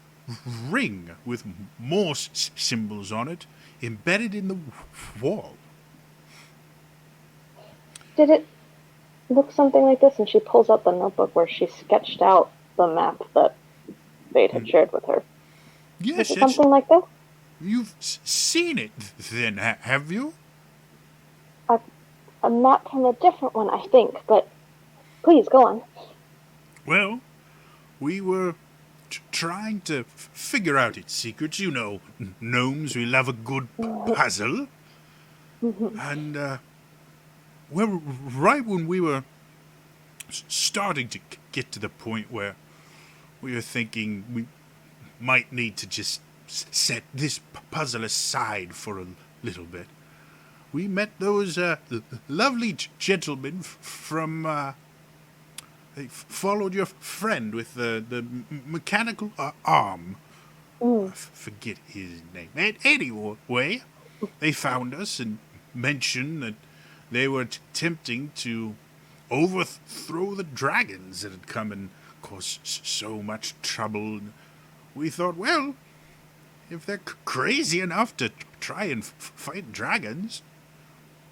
ring with more symbols on it embedded in the wall. Did it look something like this? And she pulls out the notebook where she sketched out the map that Vade had shared with her. Yes, is it something like this? You've seen it, then, have you? A map from a different one, I think, but please, go on. Well, we were trying to figure out its secrets. You know, gnomes, we love a good puzzle. And, well, right when we were starting to get to the point where we were thinking we might need to just set this puzzle aside for a little bit, we met those lovely gentlemen from... they followed your friend with the mechanical arm. I forget his name. Anyway, they found us and mentioned that they were attempting to overthrow the dragons that had come and caused so much trouble. We thought, well, if they're crazy enough to try and fight dragons,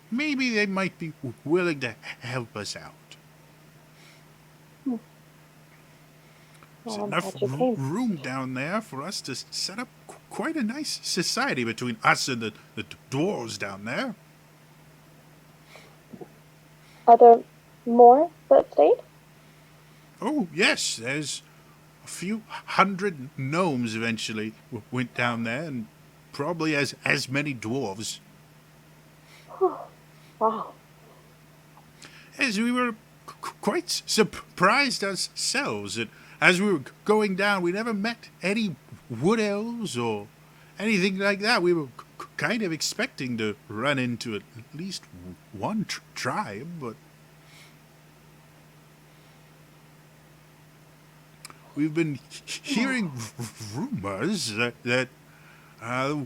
maybe they might be willing to help us out. There's Well, I'm enough glad you came. room down there for us to set up quite a nice society between us and the dwarves down there. Are there more that stayed? Oh, yes, there's a few hundred gnomes eventually went down there, and probably as many dwarves. Wow. As we were quite surprised ourselves that as we were going down, we never met any wood elves or anything like that. We were kind of expecting to run into at least one tribe, but we've been hearing rumors that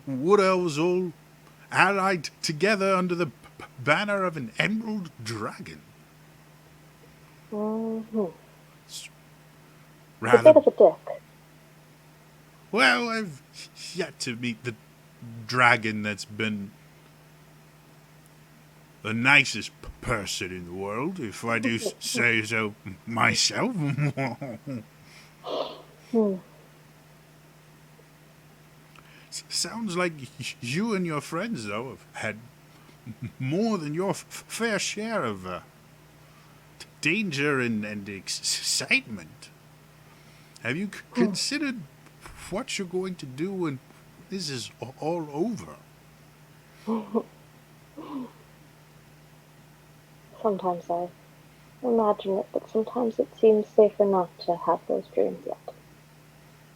wood elves all allied together under the banner of an emerald dragon. Mm-hmm. He's a Rather, bit of a dick. well, I've yet to meet the dragon that's been the nicest person in the world, if I do say so myself. Hmm. Sounds like you and your friends, though, have had more than your fair share of danger and excitement. Have you considered what you're going to do when this is all over? Sometimes I imagine it, but sometimes it seems safer not to have those dreams yet.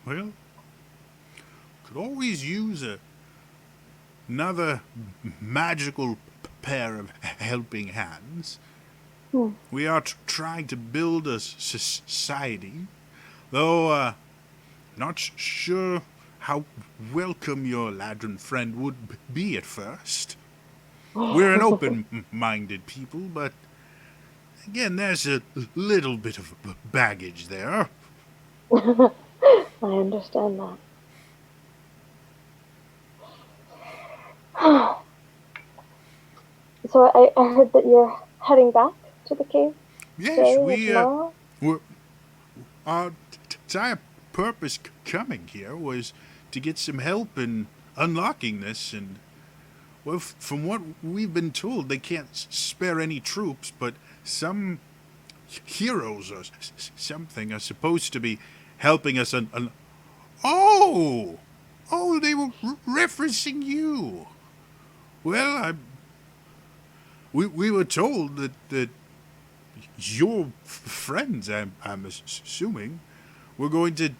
Well, could always use another magical pair of helping hands. We are trying to build a society, though not sure how welcome your ladron friend would be at first. We're an open-minded people, but again, there's a little bit of baggage there. I understand that. So I heard that you're heading back to the cave Yes, today or we tomorrow? were. Our entire purpose coming here was to get some help in unlocking this, and well, from what we've been told, they can't spare any troops, but some heroes or something are supposed to be helping us. Oh, they were referencing you. Well, we were told that your friends, I'm assuming, were going to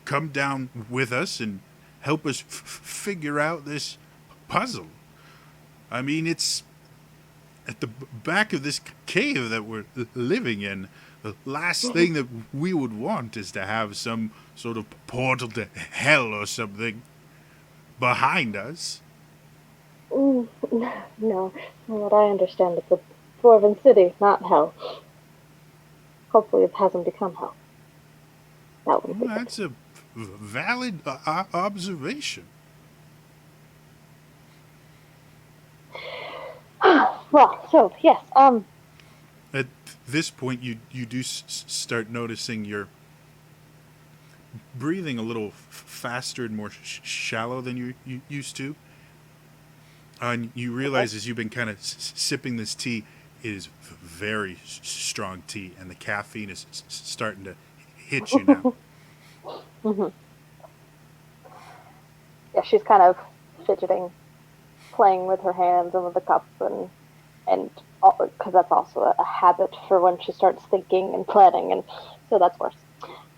come down with us and help us figure out this puzzle. I mean, it's at the back of this cave that we're living in. The last thing that we would want is to have some sort of portal to hell or something behind us. No, from what I understand, it's a dwarven city, not hell. Hopefully it hasn't become hell. That wouldn't be Well, good. that's a valid observation. Well, so, yes, At this point, you do start noticing you're breathing a little faster and more shallow than you used to. And you realize as you've been kind of sipping this tea, it is very strong tea, and the caffeine is starting to hit you now. yeah, she's kind of fidgeting, playing with her hands and with the cup, and because that's also a habit for when she starts thinking and planning, and so that's worse.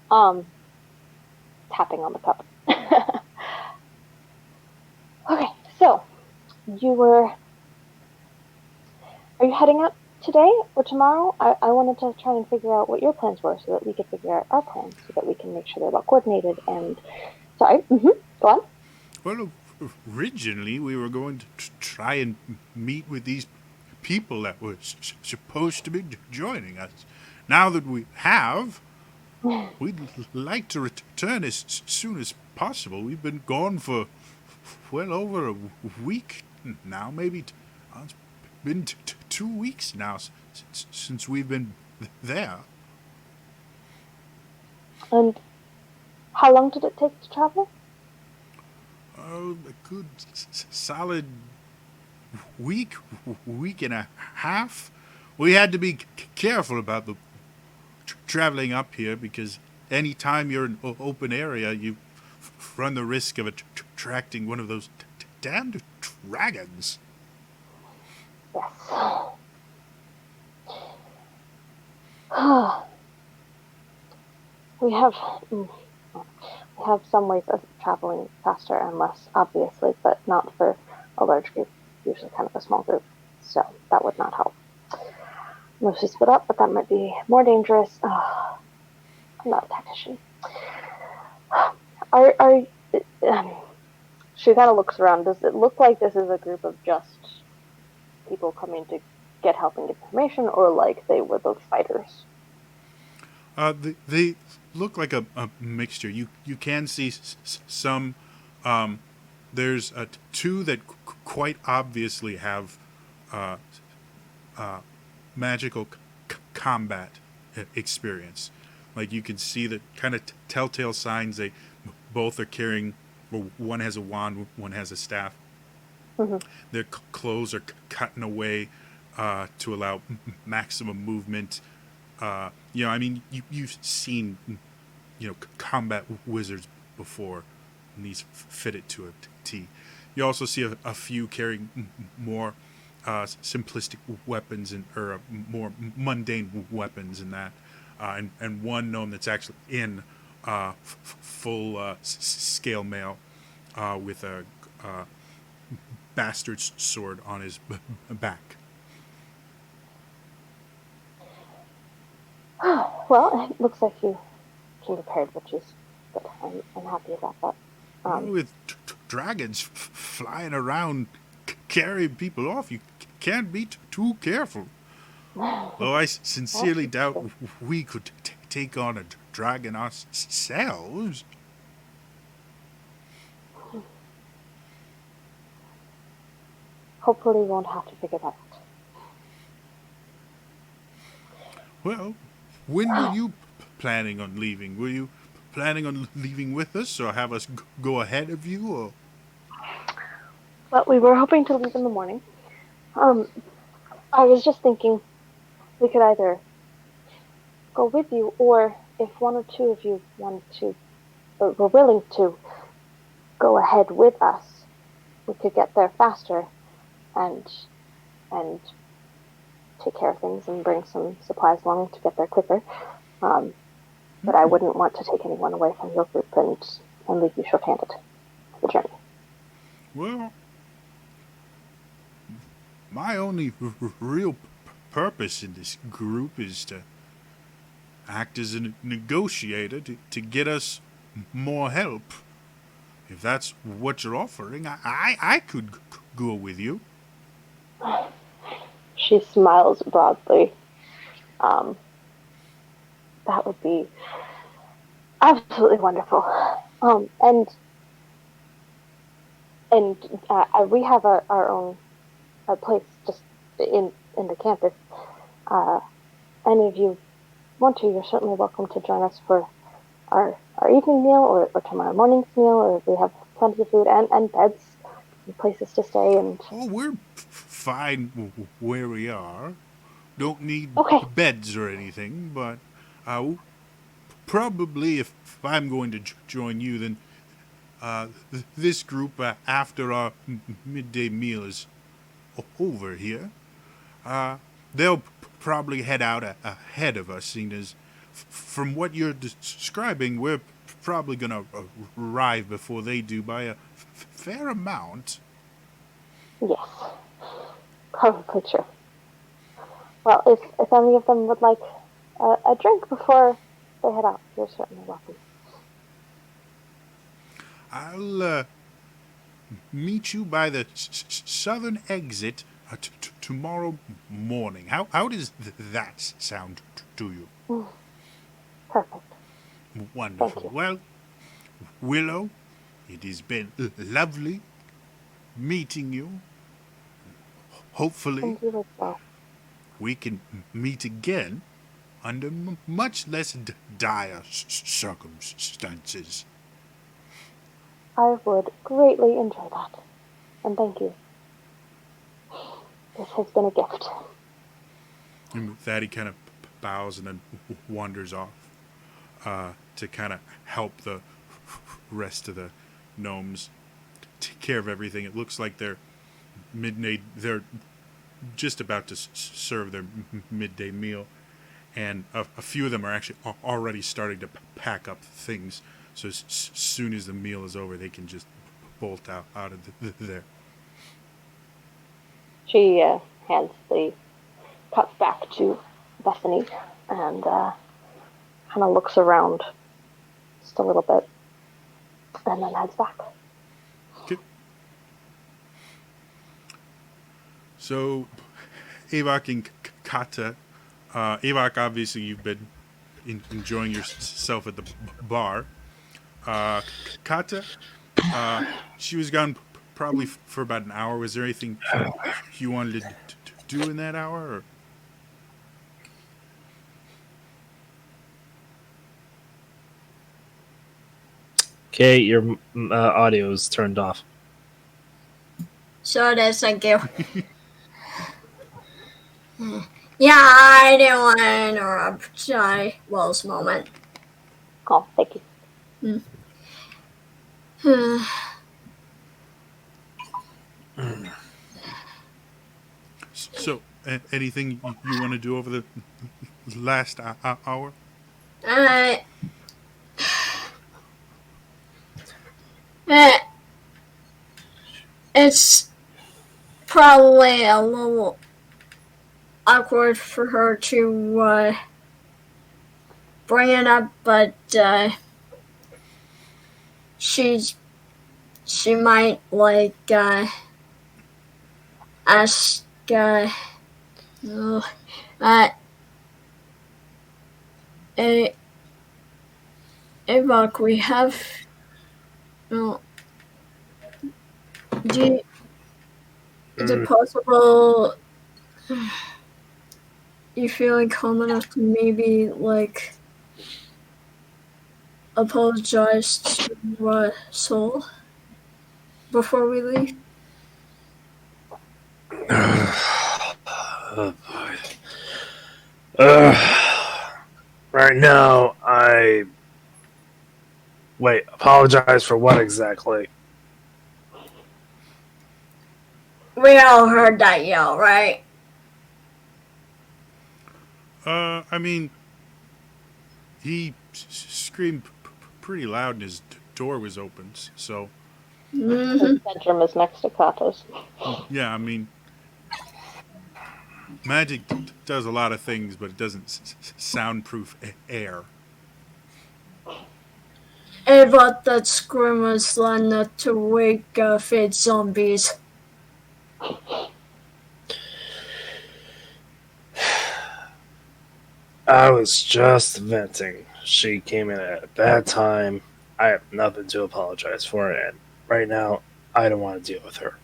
Tapping on the cup. Okay, so are you heading out today or tomorrow? I wanted to try and figure out what your plans were so that we could figure out our plans so that we can make sure they're well coordinated and sorry, go on. Well, originally we were going to try and meet with these people that were supposed to be joining us. Now that we have, we'd like to return as soon as possible. We've been gone for well over a week now, maybe. It's been 2 weeks now since we've been there. And How long did it take to travel? Oh, a good solid week, week and a half. We had to be careful about the traveling up here because any time you're in open area, you run the risk of attracting one of those damned dragons. Yes. we have mm, we have some ways of traveling faster and less, obviously, but not for a large group. Usually, kind of a small group, so that would not help. Mostly split up, but that might be more dangerous. I'm not a tactician. Are um, she kind of looks around. Does it look like this is a group of just people coming to get help and get information, or like they were those fighters? They look like a mixture. You can see some. There's two that quite obviously have uh, magical combat experience. Like you can see the kind of telltale signs. They both are carrying. Well, one has a wand, one has a staff. Mm-hmm. Their clothes are cutting away to allow maximum movement. I mean, you've seen, combat wizards before, and these fit it to a T. You also see a few carrying more simplistic weapons or more mundane weapons in that, and one gnome that's actually in full scale mail with a bastard's sword on his back. Well, it looks like you came prepared, which is good. I'm happy about that. With dragons flying around, carrying people off, you can't be too careful. Though I sincerely doubt we could take on a dragon ourselves. Hopefully, we won't have to figure that out. Well, when were you planning on leaving? Were you planning on leaving with us, or have us go ahead of you, or? But we were hoping to leave in the morning. I was just thinking we could either go with you, or if one or two of you wanted to, or were willing to, go ahead with us, we could get there faster and take care of things and bring some supplies along to get there quicker. But I wouldn't want to take anyone away from your group and leave you short-handed for the journey. Well, my only real purpose in this group is to act as a negotiator to get us more help. If that's what you're offering, I could go with you. She smiles broadly. That would be absolutely wonderful. We have our own place just in the campus. Any of you want to, you're certainly welcome to join us for our evening meal or tomorrow morning's meal, or we have plenty of food and beds and places to stay. And we're fine where we are. Don't need beds or anything, but probably if I'm going to join you, then this group, after our midday meal is over here, they'll probably head out ahead of us, seeing as from what you're describing, we're probably going to arrive before they do by a fair amount. Yes, probably true. Well, if any of them would like a drink before they head out, you're certainly welcome. I'll meet you by the southern exit tomorrow morning. How does that sound to you? Perfect. Wonderful. Well, Willow, it has been lovely meeting you. Hopefully, And you as well. we can meet again under much less dire circumstances. I would greatly enjoy that. And thank you. This has been a gift. And with that, he kind of bows and then wanders off to kind of help the rest of the gnomes take care of everything. It looks like they're just about to serve their midday meal, and a few of them are actually already starting to pack up things. So as soon as the meal is over, they can just bolt out of there. She hands the cup back to Bethany and kind of looks around just a little bit and then heads back. Okay. So, Avok and Kata. Avok, obviously, you've been enjoying yourself at the bar. Kata, she was gone probably for about an hour. Was there anything you wanted to do in that hour? Or? Okay, your audio is turned off. So that's thank you. Yeah, I didn't want to interrupt Will's moment. Oh, thank you. So, anything you want to do over the last hour? It's probably a little awkward for her to bring it up, but she might like ask Avok, we have is it possible you feeling calm enough to maybe like apologize to Soul before we leave? Oh boy. Right now, wait. Apologize for what exactly? We all heard that yell, right? I mean, he screamed pretty loud and his door was open, so... His bedroom is next to Kata's. Yeah, I mean, magic does a lot of things, but it doesn't soundproof air. Avok, that scream was enough to wake fed zombies. I was just venting. She came in at a bad time. I have nothing to apologize for, and right now, I don't want to deal with her.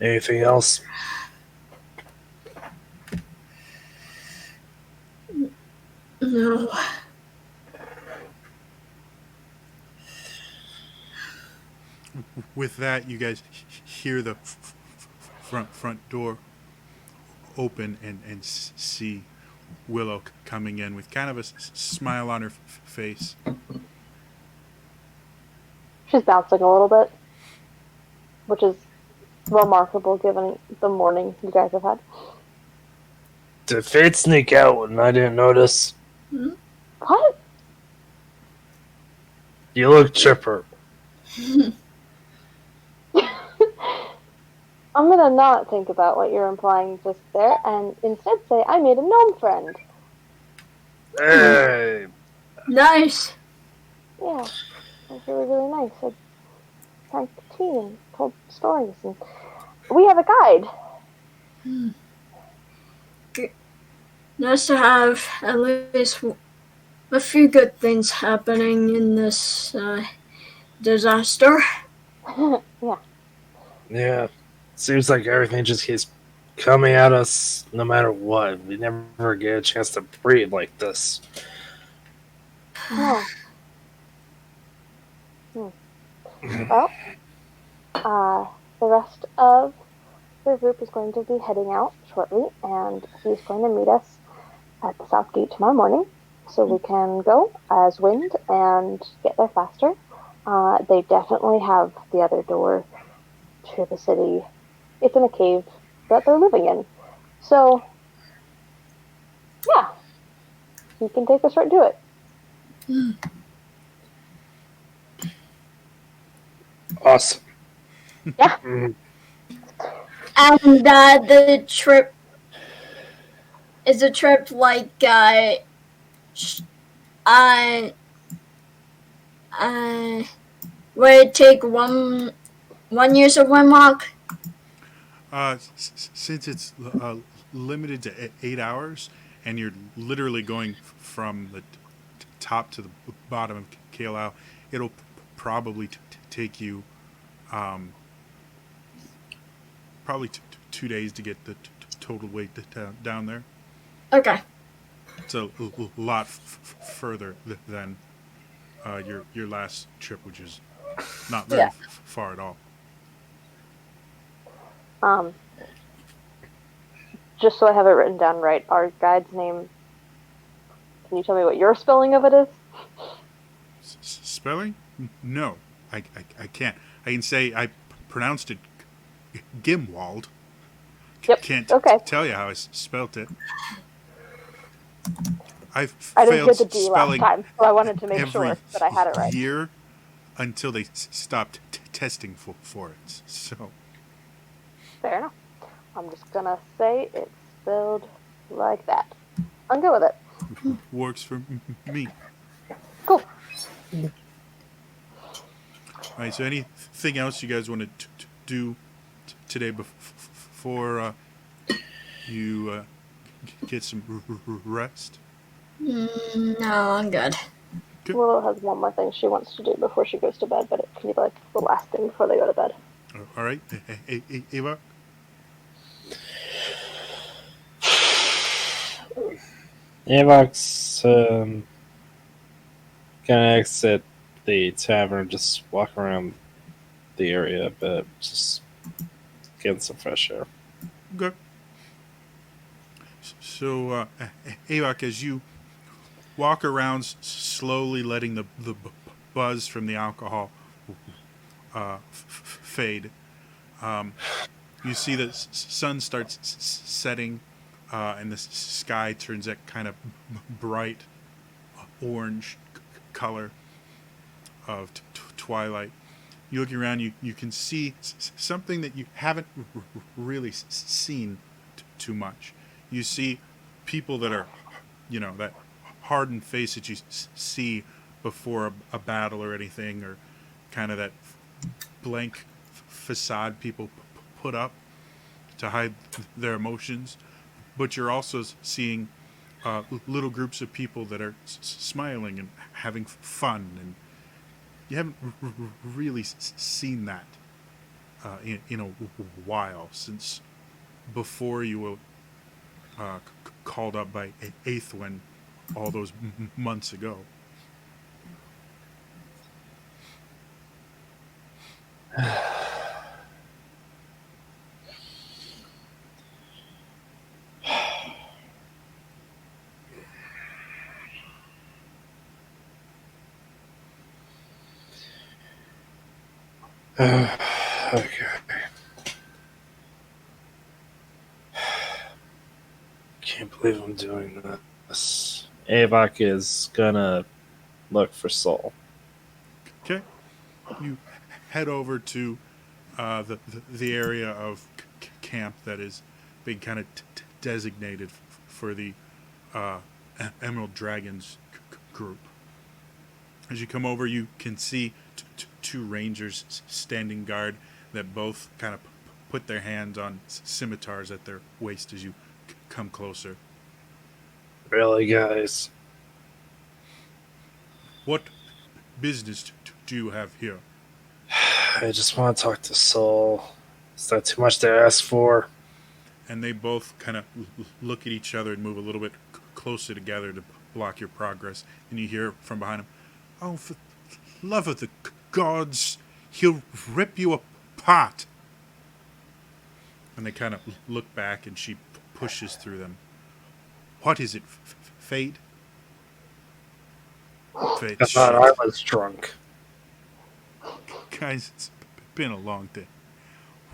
Anything else? No. With that, you guys hear the front door open and see Willow coming in with kind of a smile on her face. She's bouncing a little bit, which is remarkable given the morning you guys have had. Did Fate sneak out and I didn't notice? What? You look chipper. I'm gonna not think about what you're implying just there, and instead say I made a gnome friend. Hey! Nice. Yeah, it was really, really nice. I drank tea and told stories, and we have a guide. Nice to have at least a few good things happening in this disaster. Yeah. Yeah. Seems like everything just keeps coming at us no matter what. We never get a chance to breathe like this. No. Well, the rest of the group is going to be heading out shortly, and he's going to meet us at the South Gate tomorrow morning so we can go as Wind and get there faster. They definitely have the other door to the city. It's in a cave that they're living in. So, yeah, he can take us right to it. Awesome. Yeah. And the trip is a trip like would it take one use of Windwalk? Since it's limited to 8 hours, and you're literally going from the top to the bottom of Kael, it'll probably take you probably 2 days to get the total weight down there. Okay. It's a lot further than your last trip, which is not very far at all. Just so I have it written down right, our guide's name. Can you tell me what your spelling of it is? Spelling? No, I can't. I can say I pronounced it Gimwald. Yep. Can't Okay. tell you how I spelt it. I didn't failed get the D last spelling time, so I wanted to make every sure that I had it right. year until they stopped testing for it. So Fair enough. I'm just gonna say it's spelled like that. I'm good with it. works for me. Cool. All right. So anything else you guys want to do today before you get some rest? No, I'm good. Willow has one more thing she wants to do before she goes to bed, but it can be like the last thing before they go to bed. All right, Ava. Avok's gonna exit the tavern, just walk around the area a bit, just getting some fresh air. Okay. So, Avok, as you walk around slowly, letting the buzz from the alcohol fade, you see the sun starts setting, and the sky turns that kind of bright orange color of twilight. You look around, you can see something that you haven't really seen too much. You see people that are, that hardened face that you see before a battle or anything, or kind of that blank facade people put up to hide their emotions. But you're also seeing little groups of people that are smiling and having fun, and you haven't really seen that in a while, since before you were called up by Aethwin all those months ago. Okay. Can't believe I'm doing this. Avok is gonna look for Soul. Okay, you head over to the area of camp that is being kind of designated for the Emerald Dragons group. As you come over, you can see two rangers standing guard that both kind of put their hands on scimitars at their waist as you come closer. Really, guys? What business do you have here? I just want to talk to Soul. Is that too much to ask for? And they both kind of look at each other and move a little bit closer together to block your progress. And you hear from behind them, "Oh, for love of the gods, he'll rip you apart." And they kind of look back, and she pushes through them. "What is it, Fade?" Fade, I thought I shit. was drunk. Guys, it's been a long day.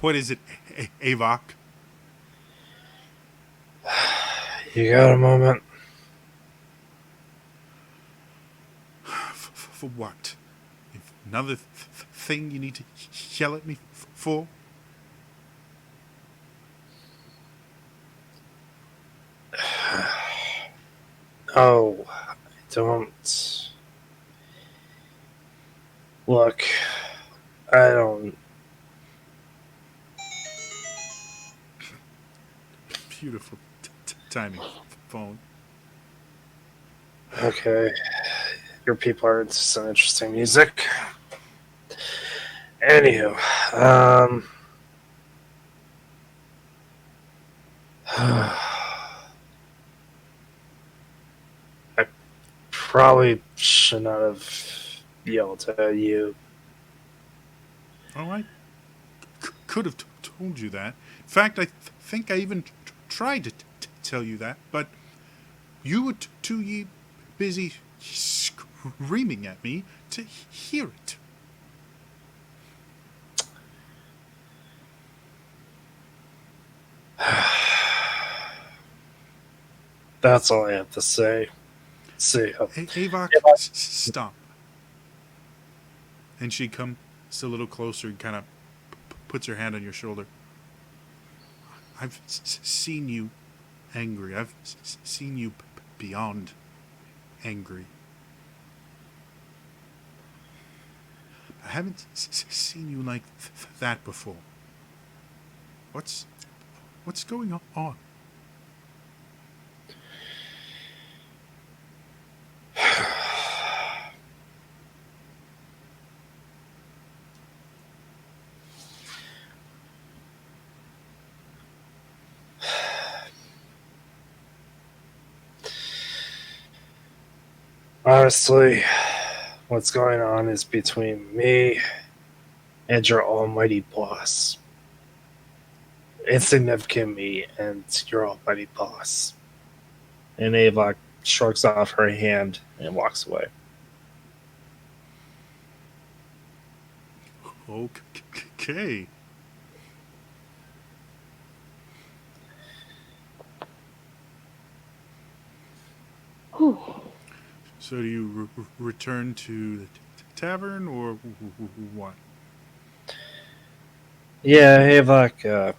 What is it, Avok? You got a moment? For what? Another thing you need to yell at me for? Oh, I don't. Look, I don't. Beautiful timing, phone. Okay, your people are into some interesting music. Anywho, I probably should not have yelled at you. Oh, I could have told you that. In fact, I think I even tried to tell you that, but you were too busy screaming at me to hear it. That's all I have to say. See ya. Avok, stop. And she comes a little closer and kind of puts her hand on your shoulder. I've seen you angry. I've seen you beyond angry. I haven't seen you like that before. What's going on? Honestly, what's going on is between me and your almighty boss. Insignificant me and your almighty boss. And Ava shrugs off her hand and walks away. Okay. So do you return to the tavern, or what? Yeah, Ava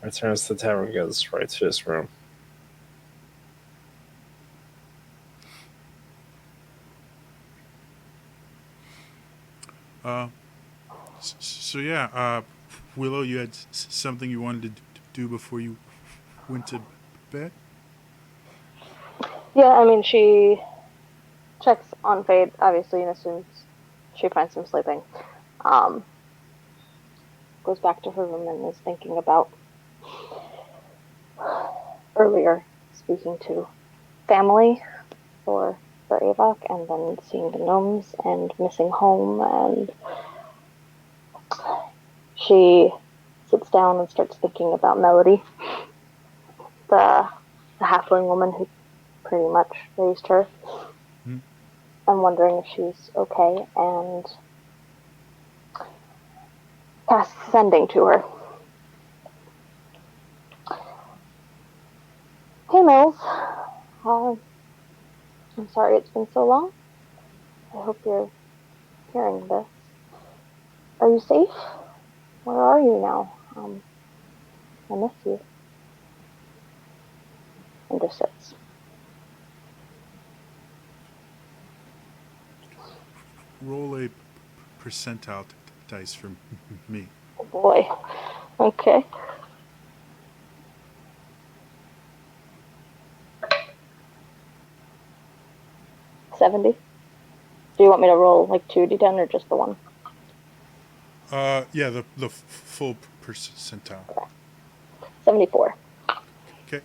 returns to the tavern and goes right to his room. Uh, so yeah, Willow, you had something you wanted to do before you went to bed? Yeah, I mean, she checks on Fade, obviously, and as soon as she finds him sleeping, goes back to her room and is thinking about earlier speaking to family for Avok, and then seeing the gnomes and missing home, and she sits down and starts thinking about Melody, the halfling woman who pretty much raised her. Hmm? I'm wondering if she's okay, and casts sending to her. Hey, Mills. I'm sorry it's been so long. I hope you're hearing this. Are you safe? Where are you now? I miss you. And just sits. Roll a percentile dice for me. Oh boy. Okay. $70. Do you want me to roll like 2d10 or just the one? Yeah, the full percentile. 74. Okay.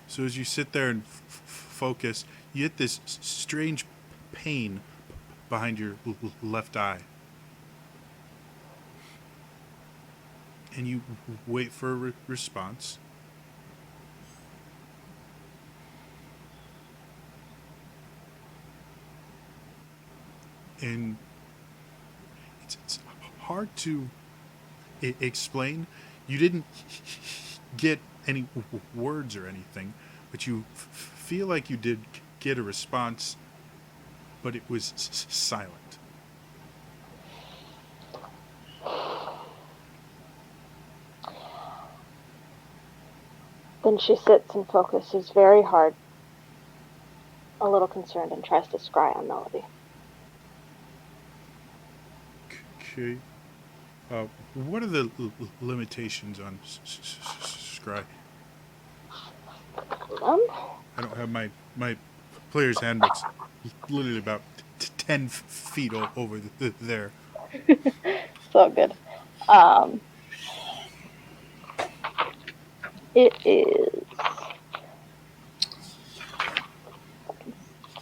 So as you sit there and focus, you get this strange pain behind your left eye. And you wait for a response. And it's hard to explain. You didn't get any words or anything, but you feel like you did get a response, but it was silent. Then she sits and focuses very hard, a little concerned, and tries to scry on melody. Okay. What are the limitations on scry? I don't have my player's handbook's literally about 10 feet over there. So good. It is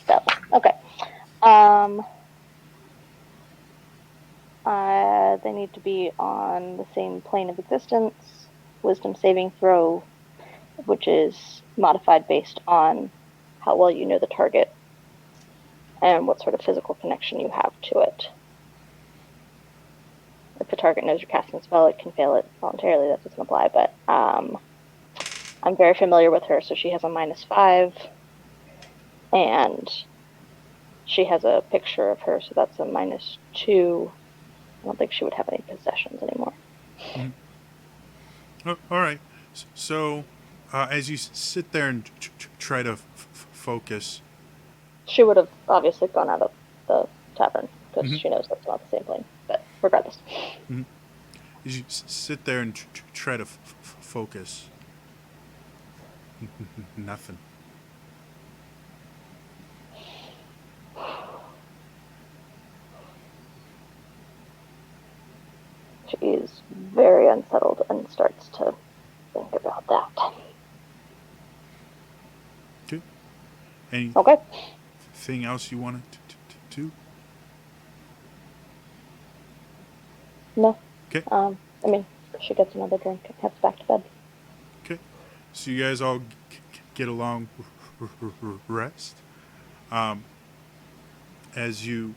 spell. Okay. They need to be on the same plane of existence. Wisdom saving throw, which is modified based on how well you know the target and what sort of physical connection you have to it. If the target knows you're casting a spell, it can fail it voluntarily. That doesn't apply, but I'm very familiar with her, so she has a -5, and she has a picture of her, so that's a -2. I don't think she would have any possessions anymore. Mm-hmm. Oh, all right. So, as you sit there and try to focus, She would have obviously gone out of the tavern because mm-hmm. she knows that's not the same plane. But regardless, as you sit there and try to focus, nothing. she is very unsettled and starts to think about that. Okay. Anything else you wanted to do? No. Okay. I mean, she gets another drink and heads back to bed. Okay. So you guys all get a long rest. As you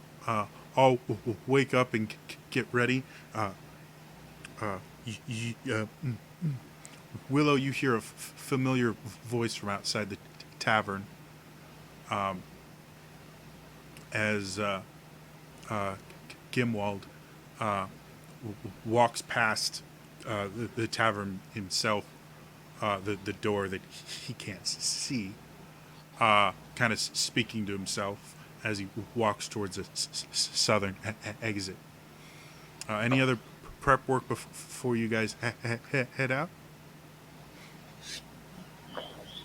all wake up and get ready, Willow, you hear a familiar voice from outside the tavern. As Gimwald walks past the tavern himself, the door that he can't see, kind of speaking to himself as he walks towards the southern exit. Any other prep work before you guys head out?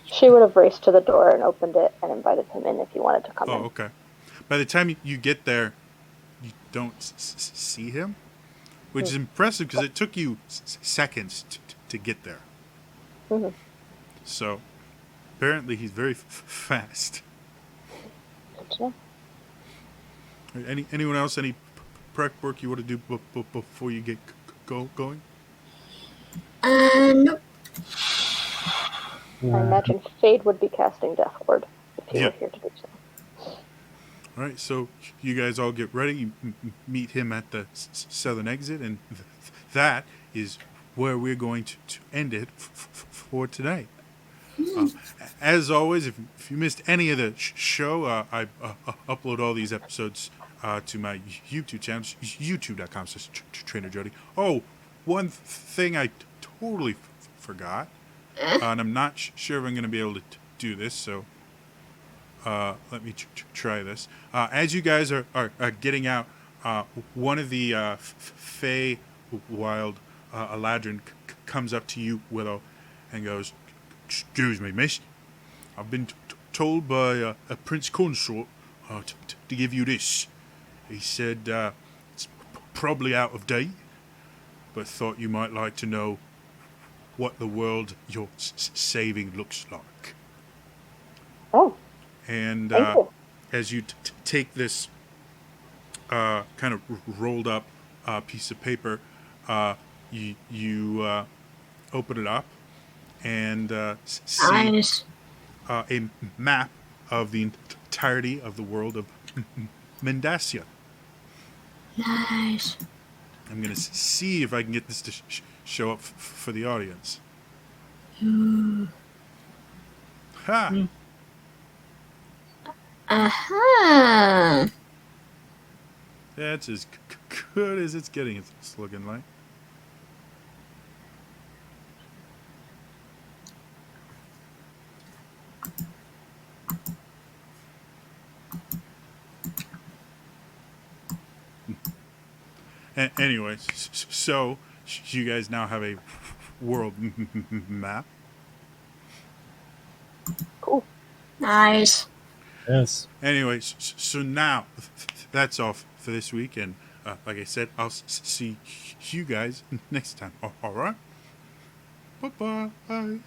She would have raced to the door and opened it and invited him in if he wanted to come in. Oh, okay. By the time you get there, you don't see him, which is impressive because it took you seconds to get there. Mm-hmm. So, apparently he's very fast. Good to know. Anyone else? Any prep work you want to do before you get going? Nope. I imagine Fade would be casting Death Ward if he Yeah. were here to do so. All right, so you guys all get ready. You meet him at the southern exit, and that is where we're going to end it for tonight. As always, if you missed any of the show, I upload all these episodes to my YouTube channel, youtube.com/TrainerJody. Oh, one thing I totally forgot, and I'm not sure if I'm going to be able to do this, so let me try this. As you guys are getting out, one of the Fey Wild Eladrin comes up to you, Willow, and goes, "Excuse me, miss. I've been told by a Prince Consort to give you this. He said it's probably out of date, but thought you might like to know what the world you're saving looks like. Oh, And thank you. as you take this kind of rolled up piece of paper, you open it up and see Nice. a map of the entirety of the world of Mendacia. Nice. I'm going to see if I can get this to show up for the audience. Ha! Aha. That's as good as it's getting, it's looking like. Anyway, so you guys now have a world map. Cool. Nice. Yes. Anyway, so now that's all for this week, and like I said, I'll see you guys next time. All right? Bye-bye.